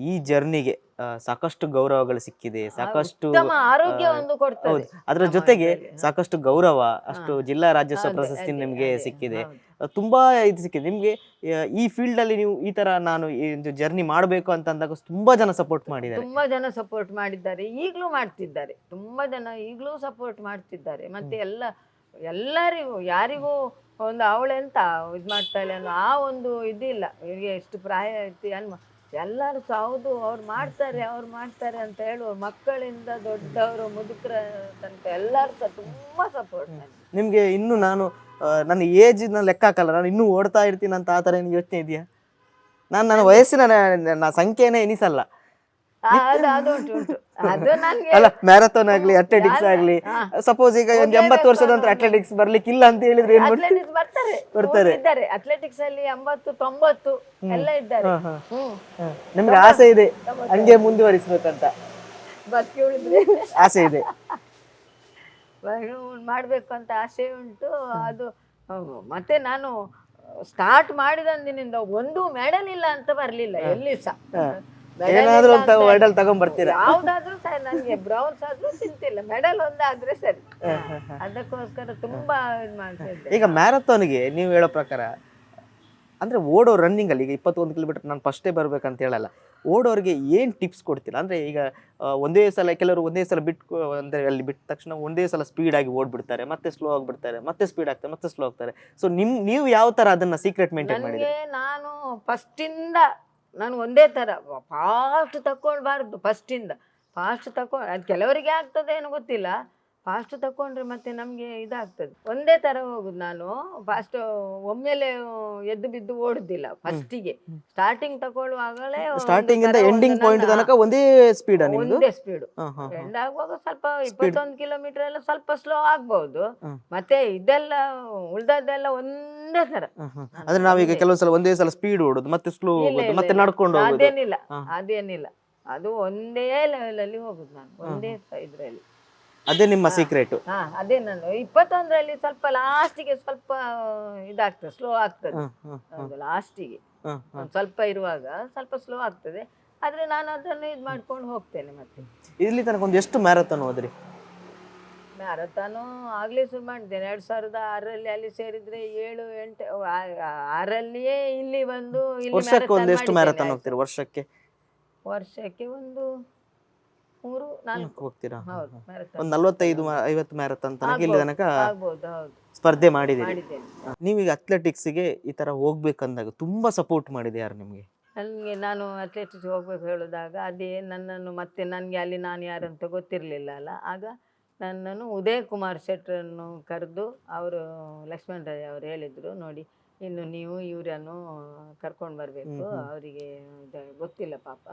ಈ ಜರ್ನಿಗೆ ಸಾಕಷ್ಟು ಗೌರವಗಳು ಸಿಕ್ಕಿದೆ, ಸಾಕಷ್ಟು ಆರೋಗ್ಯ ಒಂದು ಕೊಡ್ತದೆ. ಅದರ ಜೊತೆಗೆ ಸಾಕಷ್ಟು ಗೌರವ, ಅಷ್ಟು ಜಿಲ್ಲಾ ರಾಜ್ಯೋತ್ಸವ ಪ್ರಶಸ್ತಿ ನಿಮ್ಗೆ ಸಿಕ್ಕಿದೆ, ತುಂಬಾ ಇದು ಸಿಕ್ಕಿದೆ ನಿಮ್ಗೆ. ಈ ಫೀಲ್ಡ್ ಅಲ್ಲಿ ನೀವು ಈ ತರ ನಾನು ಜರ್ನಿ ಮಾಡ್ಬೇಕು ಅಂತ ಅಂದಾಗ ತುಂಬಾ ಜನ ಸಪೋರ್ಟ್ ಮಾಡಿದ್ದಾರೆ. ತುಂಬಾ ಜನ ಸಪೋರ್ಟ್ ಮಾಡಿದ್ದಾರೆ, ಈಗಲೂ ಮಾಡ್ತಿದ್ದಾರೆ. ತುಂಬಾ ಜನ ಈಗಲೂ ಸಪೋರ್ಟ್ ಮಾಡ್ತಿದ್ದಾರೆ. ಮತ್ತೆ ಎಲ್ಲರಿಗೂ ಯಾರಿಗೂ ಒಂದು ಅವಳೆಂತ ಇದು ಮಾಡ್ತಾಳೆ ಅನ್ನೋ ಆ ಒಂದು ಇದಿಲ್ಲ. ಇವರಿಗೆ ಎಷ್ಟು ಪ್ರಾಯ ಐತಿ ಅನ್ಮ ಎಲ್ಲರೂ ಸಹ ಹೌದು ಅವ್ರು ಮಾಡ್ತಾರೆ ಅಂತ ಹೇಳುವ, ಮಕ್ಕಳಿಂದ ದೊಡ್ಡವರು ಮುದುಕರ ತನಕ ಎಲ್ಲರೂ ಸಹ ತುಂಬಾ ಸಪೋರ್ಟ್. ನಿಮ್ಗೆ ಇನ್ನು ನನ್ನ ಏಜ್ ಲೆಕ್ಕ ಹಾಕಲ್ಲ, ನಾನು ಇನ್ನೂ ಓಡ್ತಾ ಇರ್ತೀನಿ ಅಂತ ಆ ತರ ಯೋಚನೆ ಇದೆಯಾ? ನನ್ನ ವಯಸ್ಸಿನ ಸಂಖ್ಯೆನೇ ಎನಿಸಲ್ಲ. ಅಲ್ಲ, ಮ್ಯಾರಥಾನ್ ಆಗ್ಲಿ ಅಥ್ಲೆಟಿಕ್ಸ್ ಆಗ್ಲಿ, ಸಪೋಸ್ ಈಗ ಒಂದು 80 ವರ್ಷದ ನಂತರ ಅಥ್ಲೆಟಿಕ್ಸ್ ಬರ್ಲಿಕ್ಕೆ ಇಲ್ಲ ಅಂತ ಹೇಳಿದ್ರೆ ಬರ್ತಾರೆ. ಅಥ್ಲೆಟಿಕ್ಸ್ ಅಲ್ಲಿ 80-90 ಎಲ್ಲ ಇದ್ದಾರೆ. ನಿಮ್ಗೆ ಆಸೆ ಇದೆ ಹಂಗೆ ಮುಂದುವರಿಸ್ಬೇಕಂತ? ಆಸೆ ಇದೆ, ಮಾಡ್ಬೇಕು ಅಂತ ಆಸೆ ಉಂಟು. ಅದು ಮತ್ತೆ ನಾನು ಸ್ಟಾರ್ಟ್ ಮಾಡಿದಂದಿನಿಂದ ಒಂದು ಮೆಡಲ್ ಇಲ್ಲ ಅಂತ ಬರ್ಲಿಲ್ಲ ಎಲ್ಲಿ ಸಹ. ಏನಾದ್ರೂ ಅಂತ ಮೆಡಲ್ ತಗೊಂಡ್ ಬರ್ತೀರಾ? ಯಾವ್ದಾದ್ರು ಸರಿ, ನನ್ಗೆ ಬ್ರೌನ್ಸ್ ಆದ್ರೂ ಚಿಂತಿಲ್ಲ, ಮೆಡಲ್ ಒಂದಾದ್ರೆ ಸರಿ. ಅದಕ್ಕೋಸ್ಕರ ತುಂಬಾ ಇದು ಮಾಡ್ತಿದ್ದೆ. ಈಗ ಮ್ಯಾರಥಾನ್ಗೆ ನೀವು ಹೇಳೋ ಪ್ರಕಾರ ಅಂದ್ರೆ ಓಡೋ ರನ್ನಿಂಗ್ ಅಲ್ಲಿ, ಈಗ 21 ಕಿಲೋಮೀಟರ್ ನಾನು ಫಸ್ಟೇ ಬರ್ಬೇಕಂತ ಹೇಳಲ್ಲ, ಓಡೋರಿಗೆ ಏನ್ ಟಿಪ್ಸ್ ಕೊಡ್ತೀರಾ? ಅಂದ್ರೆ ಈಗ ಕೆಲವರು ಒಂದೇ ಸಲ ಅಂದ್ರೆ ಅಲ್ಲಿ ಬಿಟ್ಟ ತಕ್ಷಣ ಒಂದೇ ಸಲ ಸ್ಪೀಡ್ ಆಗಿ ಓಡ್ಬಿಡ್ತಾರೆ, ಮತ್ತೆ ಸ್ಲೋ ಆಗ್ಬಿಡ್ತಾರೆ, ಮತ್ತೆ ಸ್ಪೀಡ್ ಆಗ್ತಾರೆ, ಮತ್ತೆ ಸ್ಲೋ ಆಗ್ತಾರೆ. ಸೊ ನೀವು ಯಾವ ತರ ಅದನ್ನ ಸೀಕ್ರೆಟ್ ಮೇಂಟೈನ್ ಮಾಡಿದ್ರೆ? ನಾನು ಫಸ್ಟಿಂದ ನಾನು ಒಂದೇ ತರ ಫಾಸ್ಟ್ ತಕೊಳ್ಬಾರ್ದು. ಫಾಸ್ಟ್ ಅದು ಕೆಲವರಿಗೆ ಆಗ್ತದೆ ಏನೋ ಗೊತ್ತಿಲ್ಲ. ಫಾಸ್ಟ್ ತಕೊಂಡ್ರೆ ಮತ್ತೆ ನಮ್ಗೆ ಇದಾಗ್ತದೆ. ಒಂದೇ ತರ ಹೋಗುದು. ನಾನು ಫಾಸ್ಟ್ ಒಮ್ಮೆಲೆ ಎದ್ದು ಬಿದ್ದು ಓಡುದಿಲ್ಲ. ಫಸ್ಟಿಗೆ ಸ್ಟಾರ್ಟಿಂಗ್ ತಗೊಳ್ಳುವಾಗಲೇ ಸ್ಟಾರ್ಟಿಂಗ್ ಇಂದ ಎಂಡಿಂಗ್ ಪಾಯಿಂಟ್ ತನಕ ಒಂದೇ ಸ್ಪೀಡ್. ಎಂಡ್ ಆಗುವಾಗ ಸ್ವಲ್ಪ 21 ಕಿಲೋಮೀಟರ್ ಎಲ್ಲ ಸ್ವಲ್ಪ ಸ್ಲೋ ಆಗ್ಬಹುದು. ಮತ್ತೆ ಇದೆಲ್ಲ ಉಳ್ದದ್ದೆಲ್ಲ ಒಂದೇ ತರ. ಅಂದ್ರೆ ನಾವೀಗ ಕೆಲವು ಸಲ ಒಂದೇ ಸಲ ಸ್ಪೀಡ್ ಓಡುದು, ಮತ್ತೆ ಸ್ಲೋ ಹೋಗುದು, ಮತ್ತೆ ನಡ್ಕೊಂಡು ಅದೇನಿಲ್ಲ. ಅದು ಒಂದೇ ಲೆವೆಲ್ ಅಲ್ಲಿ ಹೋಗುದು ನಾನು, ಒಂದೇ ಇದ್ರಲ್ಲಿ. ಅದೇ ನಿಮ್ಮ ಸೀಕ್ರೆಟ್. ಹಾ ಅದೇ ನಾನು 21ರಲ್ಲಿ ಸ್ವಲ್ಪ ಲಾಸ್ಟಿಗೆ ಸ್ವಲ್ಪ ಇದಾಗ್ತದೆ, ಸ್ಲೋ ಆಗ್ತದೆ. ಹೌದು, ಲಾಸ್ಟಿಗೆ ಒಂದ್ ಸ್ವಲ್ಪ ಇರುವಾಗ ಸ್ವಲ್ಪ ಸ್ಲೋ ಆಗ್ತದೆ, ಆದ್ರೆ ನಾನು ಅದನ್ನು ಇದು ಮಾಡ್ಕೊಂಡು ಹೋಗ್ತೇನೆ. ಮತ್ತೆ ಇಲ್ಲಿ ತನಕ ಒಂದು ಎಷ್ಟು ಮ್ಯಾರಥಾನ್ ಹೋದ್ರಿ? ಮ್ಯಾರಥಾನು ಆಗ್ಲೇ ಶುರು ಮಾಡಿದ್ದೇನೆ 2006ರಲ್ಲಿ. ಅಲ್ಲಿ ಸೇರಿದ್ರೆ 7, 8, 6ರಲ್ಲಿಯೇ ಇಲ್ಲಿ ಬಂದು ಇಲ್ಲಿ ವರ್ಷಕ್ಕೆ ಒಂದು ಎಷ್ಟು marathon ಮ್ಯಾರಥಾನ್ ಮಾಡಿದ್ದೇನೆ. ಹೋಗ್ತೀರಿ ವರ್ಷಕ್ಕೆ? ವರ್ಷಕ್ಕೆ ಒಂದು 3, 4 ಹೋಗ್ತೀರಾ? ಹೌದು marathon ಒಂದು 45-50 ಮ್ಯಾರಥಾನ್ ತನಕ ಇಲ್ಲಿ ತನಕ ಆಗ್ಬೋದು. ಹೌದು, ಸ್ಪರ್ಧೆ ಮಾಡಿದ್ದೀರಿ. ಮಾಡಿದ್ದೇನೆ. ನೀವೀಗ ಅಥ್ಲೆಟಿಕ್ಸ್ಗೆ ಈ ತರ ಹೋಗ್ಬೇಕಂದಾಗ ತುಂಬಾ ಸಪೋರ್ಟ್ ಮಾಡಿದೆ ಯಾರು ನಿಮ್ಗೆ? ನನಗೆ, ನಾನು ಅಥ್ಲೆಟಿಕ್ಸ್ ಹೋಗ್ಬೇಕು ಹೇಳಿದಾಗ ಅದೇ ನನ್ನನ್ನು, ಮತ್ತೆ ನನಗೆ ಅಲ್ಲಿ ನಾನು ಯಾರಂತ ಗೊತ್ತಿರಲಿಲ್ಲ ಅಲ್ಲ, ಆಗ ನನ್ನನ್ನು ಉದಯ್ ಕುಮಾರ್ ಶೆಟ್ಟರನ್ನು ಕರೆದು ಅವರು, ಲಕ್ಷ್ಮಣ್ ರಾಯ್ ಅವರು ಹೇಳಿದರು, ನೋಡಿ ಇನ್ನು ನೀವು ಇವರನ್ನು ಕರ್ಕೊಂಡು ಬರಬೇಕು, ಅವರಿಗೆ ಗೊತ್ತಿಲ್ಲ ಪಾಪ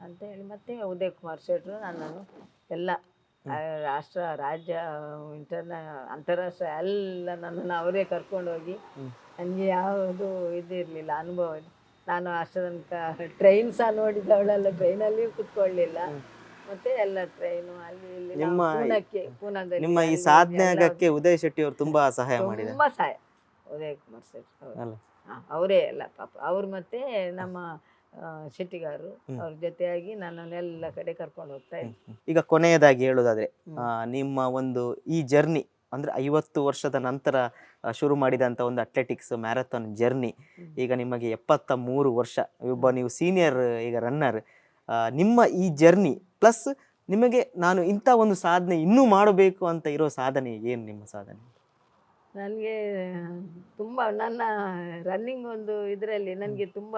ಅಂತ ಹೇಳಿ. ಮತ್ತೆ ಉದಯ್ ಕುಮಾರ್ ಶೆಟ್ಟರು ನನ್ನನ್ನು ಎಲ್ಲ ರಾಷ್ಟ್ರ, ರಾಜ್ಯ, ಅಂತಾರಾಷ್ಟ್ರ ಎಲ್ಲ ನನ್ನನ್ನು ಅವರೇ ಕರ್ಕೊಂಡೋಗಿ, ನನಗೆ ಯಾವುದು ಇದಿರಲಿಲ್ಲ, ಅನುಭವ. ನಾನು ಅಷ್ಟರ ತನಕ ಟ್ರೈನ್ ಸಹ ನೋಡಿದವಳೆಲ್ಲ, ಟ್ರೈನಲ್ಲಿಯೂ ಕುತ್ಕೊಳ್ಳಿಲ್ಲ. ಮತ್ತೆ ಎಲ್ಲ ಟ್ರೈನು ಅಲ್ಲಿ ಇಲ್ಲಿ ಪೂನಾದಲ್ಲಿ ನಿಮ್ಮ ಈ ಸಾಧನೆ ಆಗಕ್ಕೆ ಉದಯ್ ಶೆಟ್ಟಿ ಅವರು ತುಂಬಾ ಸಹಾಯ ಮಾಡಿದ್ದಾರೆ. ತುಂಬಾ ಸಹಾಯ. ಉದಯ್ ಕುಮಾರ್ ಶೆಟ್ಟಿ ಅವರೇ ಎಲ್ಲ ಪಾಪ. ಅವ್ರು ಮತ್ತೆ ನಮ್ಮ ಶೆಟ್ಟಿಗಾರರು ಅವ್ರ ಜೊತೆಯಾಗಿ ನನ್ನನ್ನೆಲ್ಲ ಕಡೆ ಕರ್ಕೊಂಡು ಹೋಗ್ತಾ ಇದ್ರು. ಈಗ ಕೊನೆಯದಾಗಿ ಹೇಳೋದಾದ್ರೆ, ನಿಮ್ಮ ಒಂದು ಈ ಜರ್ನಿ ಅಂದ್ರೆ 50 ವರ್ಷದ ನಂತರ ಶುರು ಮಾಡಿದಂಥ ಒಂದು ಅಥ್ಲೆಟಿಕ್ಸ್ ಮ್ಯಾರಥಾನ್ ಜರ್ನಿ, ಈಗ ನಿಮಗೆ 73 ವರ್ಷ, ಒಬ್ಬ ನೀವು ಸೀನಿಯರ್ ಈಗ ರನ್ನರ್. ನಿಮ್ಮ ಈ ಜರ್ನಿ ಪ್ಲಸ್ ನಿಮಗೆ ನಾನು ಇಂಥ ಒಂದು ಸಾಧನೆ ಇನ್ನೂ ಮಾಡಬೇಕು ಅಂತ ಇರೋ ಸಾಧನೆ ಏನು ನಿಮ್ಮ ಸಾಧನೆ? ನನಗೆ ತುಂಬ ನನ್ನ ರನ್ನಿಂಗ್ ಒಂದು ಇದರಲ್ಲಿ ನನಗೆ ತುಂಬ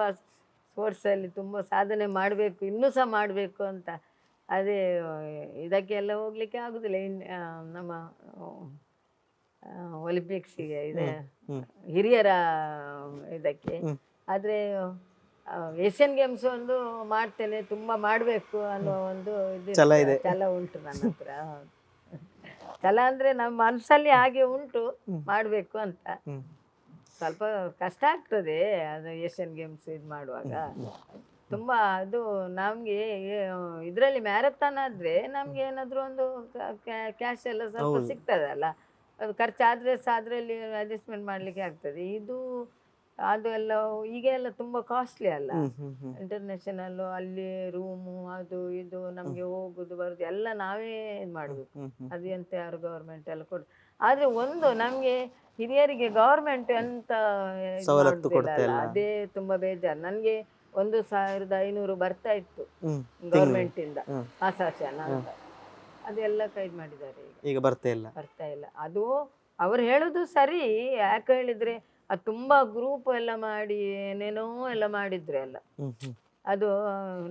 ಸ್ಪೋರ್ಟ್ಸಲ್ಲಿ ತುಂಬ ಸಾಧನೆ ಮಾಡಬೇಕು, ಇನ್ನೂ ಸಹ ಮಾಡಬೇಕು ಅಂತ. ಅದೇ ಇದಕ್ಕೆಲ್ಲ ಹೋಗ್ಲಿಕ್ಕೆ ಆಗೋದಿಲ್ಲ, ನಮ್ಮ ಒಲಿಂಪಿಕ್ಸಿಗೆ ಇದೆ ಹಿರಿಯರ ಇದಕ್ಕೆ. ಆದರೆ ಏಷ್ಯನ್ ಗೇಮ್ಸ್ ಒಂದು ಮಾಡ್ತೇನೆ, ತುಂಬ ಮಾಡಬೇಕು ಅನ್ನೋ ಒಂದು ಇದು ಛಲ ಉಂಟು ನನ್ನ ಹತ್ರ. ಛಲ ಅಂದರೆ ನಮ್ಮ ಮನಸ್ಸಲ್ಲಿ ಹಾಗೆ ಉಂಟು, ಮಾಡಬೇಕು ಅಂತ. ಸ್ವಲ್ಪ ಕಷ್ಟ ಆಗ್ತದೆ ಅದು ಏಷ್ಯನ್ ಗೇಮ್ಸ್ ಇದು ಮಾಡುವಾಗ. ತುಂಬ ಅದು ನಮಗೆ ಇದರಲ್ಲಿ ಮ್ಯಾರಥಾನ್ ಆದರೆ ನಮಗೆ ಏನಾದರೂ ಒಂದು ಕ್ಯಾಶ್ ಎಲ್ಲ ಸ್ವಲ್ಪ ಸಿಗ್ತದಲ್ಲ, ಅದು ಖರ್ಚಾದರೆ ಸಹ ಅದರಲ್ಲಿ ಅಡ್ಜಸ್ಟ್ಮೆಂಟ್ ಮಾಡಲಿಕ್ಕೆ ಆಗ್ತದೆ. ಇದು ಅದು ಎಲ್ಲ ಈಗ ಎಲ್ಲ ತುಂಬ ಕಾಸ್ಟ್ಲಿ ಅಲ್ಲ, ಇಂಟರ್ನ್ಯಾಷನಲ್ಲು, ಅಲ್ಲಿ ರೂಮು ಅದು ಇದು, ನಮಗೆ ಹೋಗೋದು ಬರೋದು ಎಲ್ಲ ನಾವೇ ಇದು ಮಾಡಬೇಕು. ಅದು ಎಂತ ಯಾರು ಗೌರ್ಮೆಂಟ್ ಎಲ್ಲ ಕೊಡು. ಆದರೆ ಒಂದು ನಮಗೆ ಹಿರಿಯರಿಗೆ ಗೌರ್ಮೆಂಟ್ ಎಂತ ಕೊಡ್ತಿಲ್ಲ, ಅದೇ ತುಂಬ ಬೇಜಾರು. ನನಗೆ 1500 ಬರ್ತಾ ಇತ್ತು ಗೌರ್ಮೆಂಟಿಂದ ಆಶಾಸನ ಅಂತ, ಅದೆಲ್ಲ ಕೈದು ಮಾಡಿದ್ದಾರೆ, ಈಗ ಬರ್ತಾ ಇಲ್ಲ. ಅದು ಅವ್ರು ಹೇಳೋದು ಸರಿ, ಯಾಕೆ ಹೇಳಿದರೆ ಅದು ತುಂಬ ಗ್ರೂಪ್ ಎಲ್ಲ ಮಾಡಿ ಏನೇನೋ ಎಲ್ಲ ಮಾಡಿದ್ರು ಎಲ್ಲ. ಅದು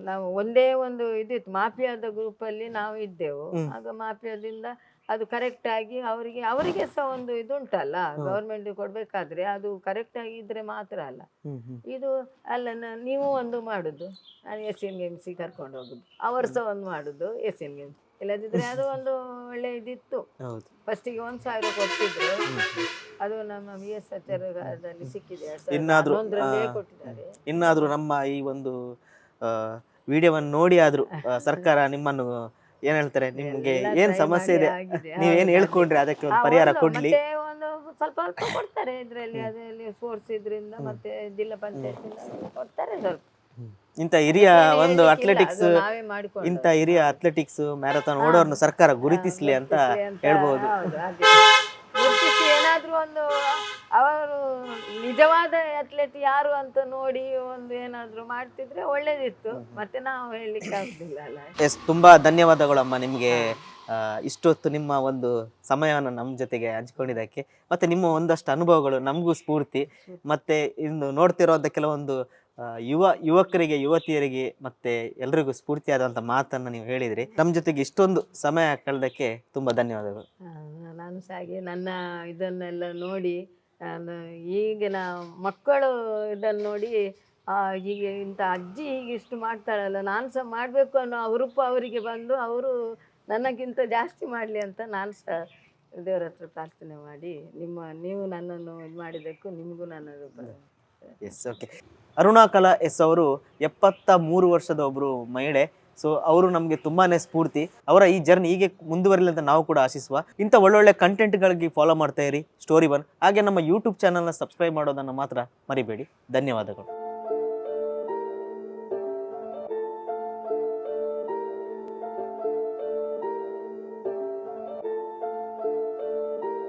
ನಾವು ಒಂದೇ ಒಂದು ಇದಿತ್ತು, ಮಾಫಿಯಾದ ಗ್ರೂಪಲ್ಲಿ ನಾವು ಇದ್ದೆವು. ಆಗ ಮಾಫಿಯಾದಿಂದ ಅದು ಕರೆಕ್ಟಾಗಿ ಅವರಿಗೆ ಸಹ ಒಂದು ಇದು ಉಂಟಲ್ಲ, ಗೌರ್ಮೆಂಟ್ ಕೊಡಬೇಕಾದ್ರೆ ಅದು ಕರೆಕ್ಟಾಗಿ ಇದ್ರೆ ಮಾತ್ರ ಅಲ್ಲ. ಇದು ಅಲ್ಲ, ನೀವು ಒಂದು ಮಾಡೋದು, ನಾನು ಏಷ್ಯನ್ ಗೇಮ್ಸಿಗೆ ಕರ್ಕೊಂಡು ಹೋಗೋದು, ಅವರು ಸಹ ಒಂದು ಮಾಡೋದು ಏಷ್ಯನ್ ಗೇಮ್ಸ್. ಇಲ್ಲದಿದ್ರೆ ಅದು ಒಂದು ಒಳ್ಳೆ ಇದಿತ್ತು. ಫಸ್ಟಿಗೆ 1000 ಕೊಡ್ತಿದ್ರು, ಅದು ನಮ್ಮ VS ಆಚಾರ್ಯದಲ್ಲಿ ಸಿಕ್ಕಿದೆ, 2011ರಲ್ಲಿ ಕೊಟ್ಟಿದ್ದಾರೆ. ಇನ್ನಾದ್ರೂ ನಮ್ಮ ಈ ಒಂದು ವಿಡಿಯೋವನ್ನು ನೋಡಿ ಆದ್ರೂ ಸರ್ಕಾರ ನಿಮ್ಮನ್ನು ಏನ್ ಹೇಳ್ತಾರೆ, ನಿಮ್ಗೆ ಏನ್ ಸಮಸ್ಯೆ ಇದೆ, ನೀವೇನ್ ಹೇಳ್ಕೊಂಡ್ರೆ ಅದಕ್ಕೆ ಒಂದು ಪರಿಹಾರ ಕೊಡ್ಲಿ. ಒಂದು ಸ್ವಲ್ಪ ಕೊಡ್ತಾರೆ ಇದರಲ್ಲಿ, ಅದರಲ್ಲಿ ಸ್ಪೋರ್ಟ್ಸ್ ಇದರಿಂದ ಮತ್ತೆ ಜಿಲ್ಲಾ ಪಂಚಾಯತ್ ಕೊಡ್ತಾರೆ ಸ್ವಲ್ಪ. ಇಂಥ ಹಿರಿಯ ಒಂದು ಅಥ್ಲೆಟಿಕ್ಸ್, ಇಂಥ ಹಿರಿಯ ಅಥ್ಲೆಟಿಕ್ಸ್ ಮ್ಯಾರಥಾನ್ ಓಡೋರ್ನು ಸರ್ಕಾರ ಗುರುತಿಸ್ಲಿ ಅಂತ ಹೇಳ್ಬೋದು. ಗುರುತಿಸಿ ಏನಾದ್ರೂ ಒಂದು ಅವರು ನಿಜವಾದ ಅಥ್ಲೆಟ್ ಯಾರು ಅಂತ ನೋಡಿ ಒಂದು ಏನಾದ್ರೂ ಮಾಡ್ತಿದ್ರೆ ಒಳ್ಳೇದಿತ್ತು. ಮತ್ತೆ ನಾವು ಹೇಳಲಿಕ್ಕೆ ಆಗುದಿಲ್ಲ ಅಲ್ಲ. ಎಸ್, ತುಂಬಾ ಧನ್ಯವಾದಗಳಮ್ಮ ನಿಮ್ಗೆ ಇಷ್ಟೊತ್ತು ನಿಮ್ಮ ಒಂದು ಸಮಯವನ್ನು ನಮ್ಮ ಜೊತೆಗೆ ಹಂಚ್ಕೊಂಡಿದ್ದಕ್ಕೆ, ಮತ್ತೆ ನಿಮ್ಮ ಒಂದಷ್ಟು ಅನುಭವಗಳು ನಮಗೂ ಸ್ಫೂರ್ತಿ, ಮತ್ತೆ ಇನ್ನು ನೋಡ್ತಿರೋಂಥ ಕೆಲವೊಂದು ಯುವಕರಿಗೆ, ಯುವತಿಯರಿಗೆ ಮತ್ತೆ ಎಲ್ರಿಗೂ ಸ್ಫೂರ್ತಿಯಾದಂಥ ಮಾತನ್ನು ನೀವು ಹೇಳಿದ್ರಿ. ನಮ್ಮ ಜೊತೆಗೆ ಇಷ್ಟೊಂದು ಸಮಯ ಕಳೆದಕ್ಕೆ ತುಂಬಾ ಧನ್ಯವಾದಗಳು. ನಾನು ಸಹ ಹಾಗೆ ನನ್ನ ಇದನ್ನೆಲ್ಲ ನೋಡಿ, ಈಗಿನ ಮಕ್ಕಳು ಇದನ್ನು ನೋಡಿ ಹೀಗೆ ಇಂಥ ಅಜ್ಜಿ ಹೀಗೆ ಇಷ್ಟು ಮಾಡ್ತಾಳಲ್ಲ, ನಾನು ಸಹ ಮಾಡಬೇಕು ಅನ್ನೋ ಹುರುಪು ಅವರಿಗೆ ಬಂದು ಅವರು ನನಗಿಂತ ಜಾಸ್ತಿ ಮಾಡಲಿ ಅಂತ ನಾನು ಸಹ ದೇವರ ಹತ್ರ ಪ್ರಾರ್ಥನೆ ಮಾಡಿ, ನೀವು ನನ್ನನ್ನು ಇದು ಮಾಡಿದ್ದಕ್ಕೂ ನಿಮಗೂ ನನ್ನದು. S, okay. ಅರುಣಾ ಕಲಾ ಎಸ್ ಅವರು 73 ವರ್ಷದ ಒಬ್ಬರು ಮಹಿಳೆ. ಸೊ ಅವರು ನಮಗೆ ತುಂಬಾ ಸ್ಫೂರ್ತಿ. ಅವರ ಈ ಜರ್ನಿ ಹೀಗೆ ಮುಂದುವರಿಲಿ ಅಂತ ನಾವು ಕೂಡ ಆಶಿಸುವ. ಇಂಥ ಒಳ್ಳೊಳ್ಳೆ ಕಂಟೆಂಟ್ಗಳಿಗೆ ಫಾಲೋ ಮಾಡ್ತಾ ಇರಿ Story1. ಹಾಗೆ ನಮ್ಮ ಯೂಟ್ಯೂಬ್ ಚಾನಲ್ನ ಸಬ್ಸ್ಕ್ರೈಬ್ ಮಾಡೋದನ್ನು ಮಾತ್ರ ಮರಿಬೇಡಿ. ಧನ್ಯವಾದಗಳು.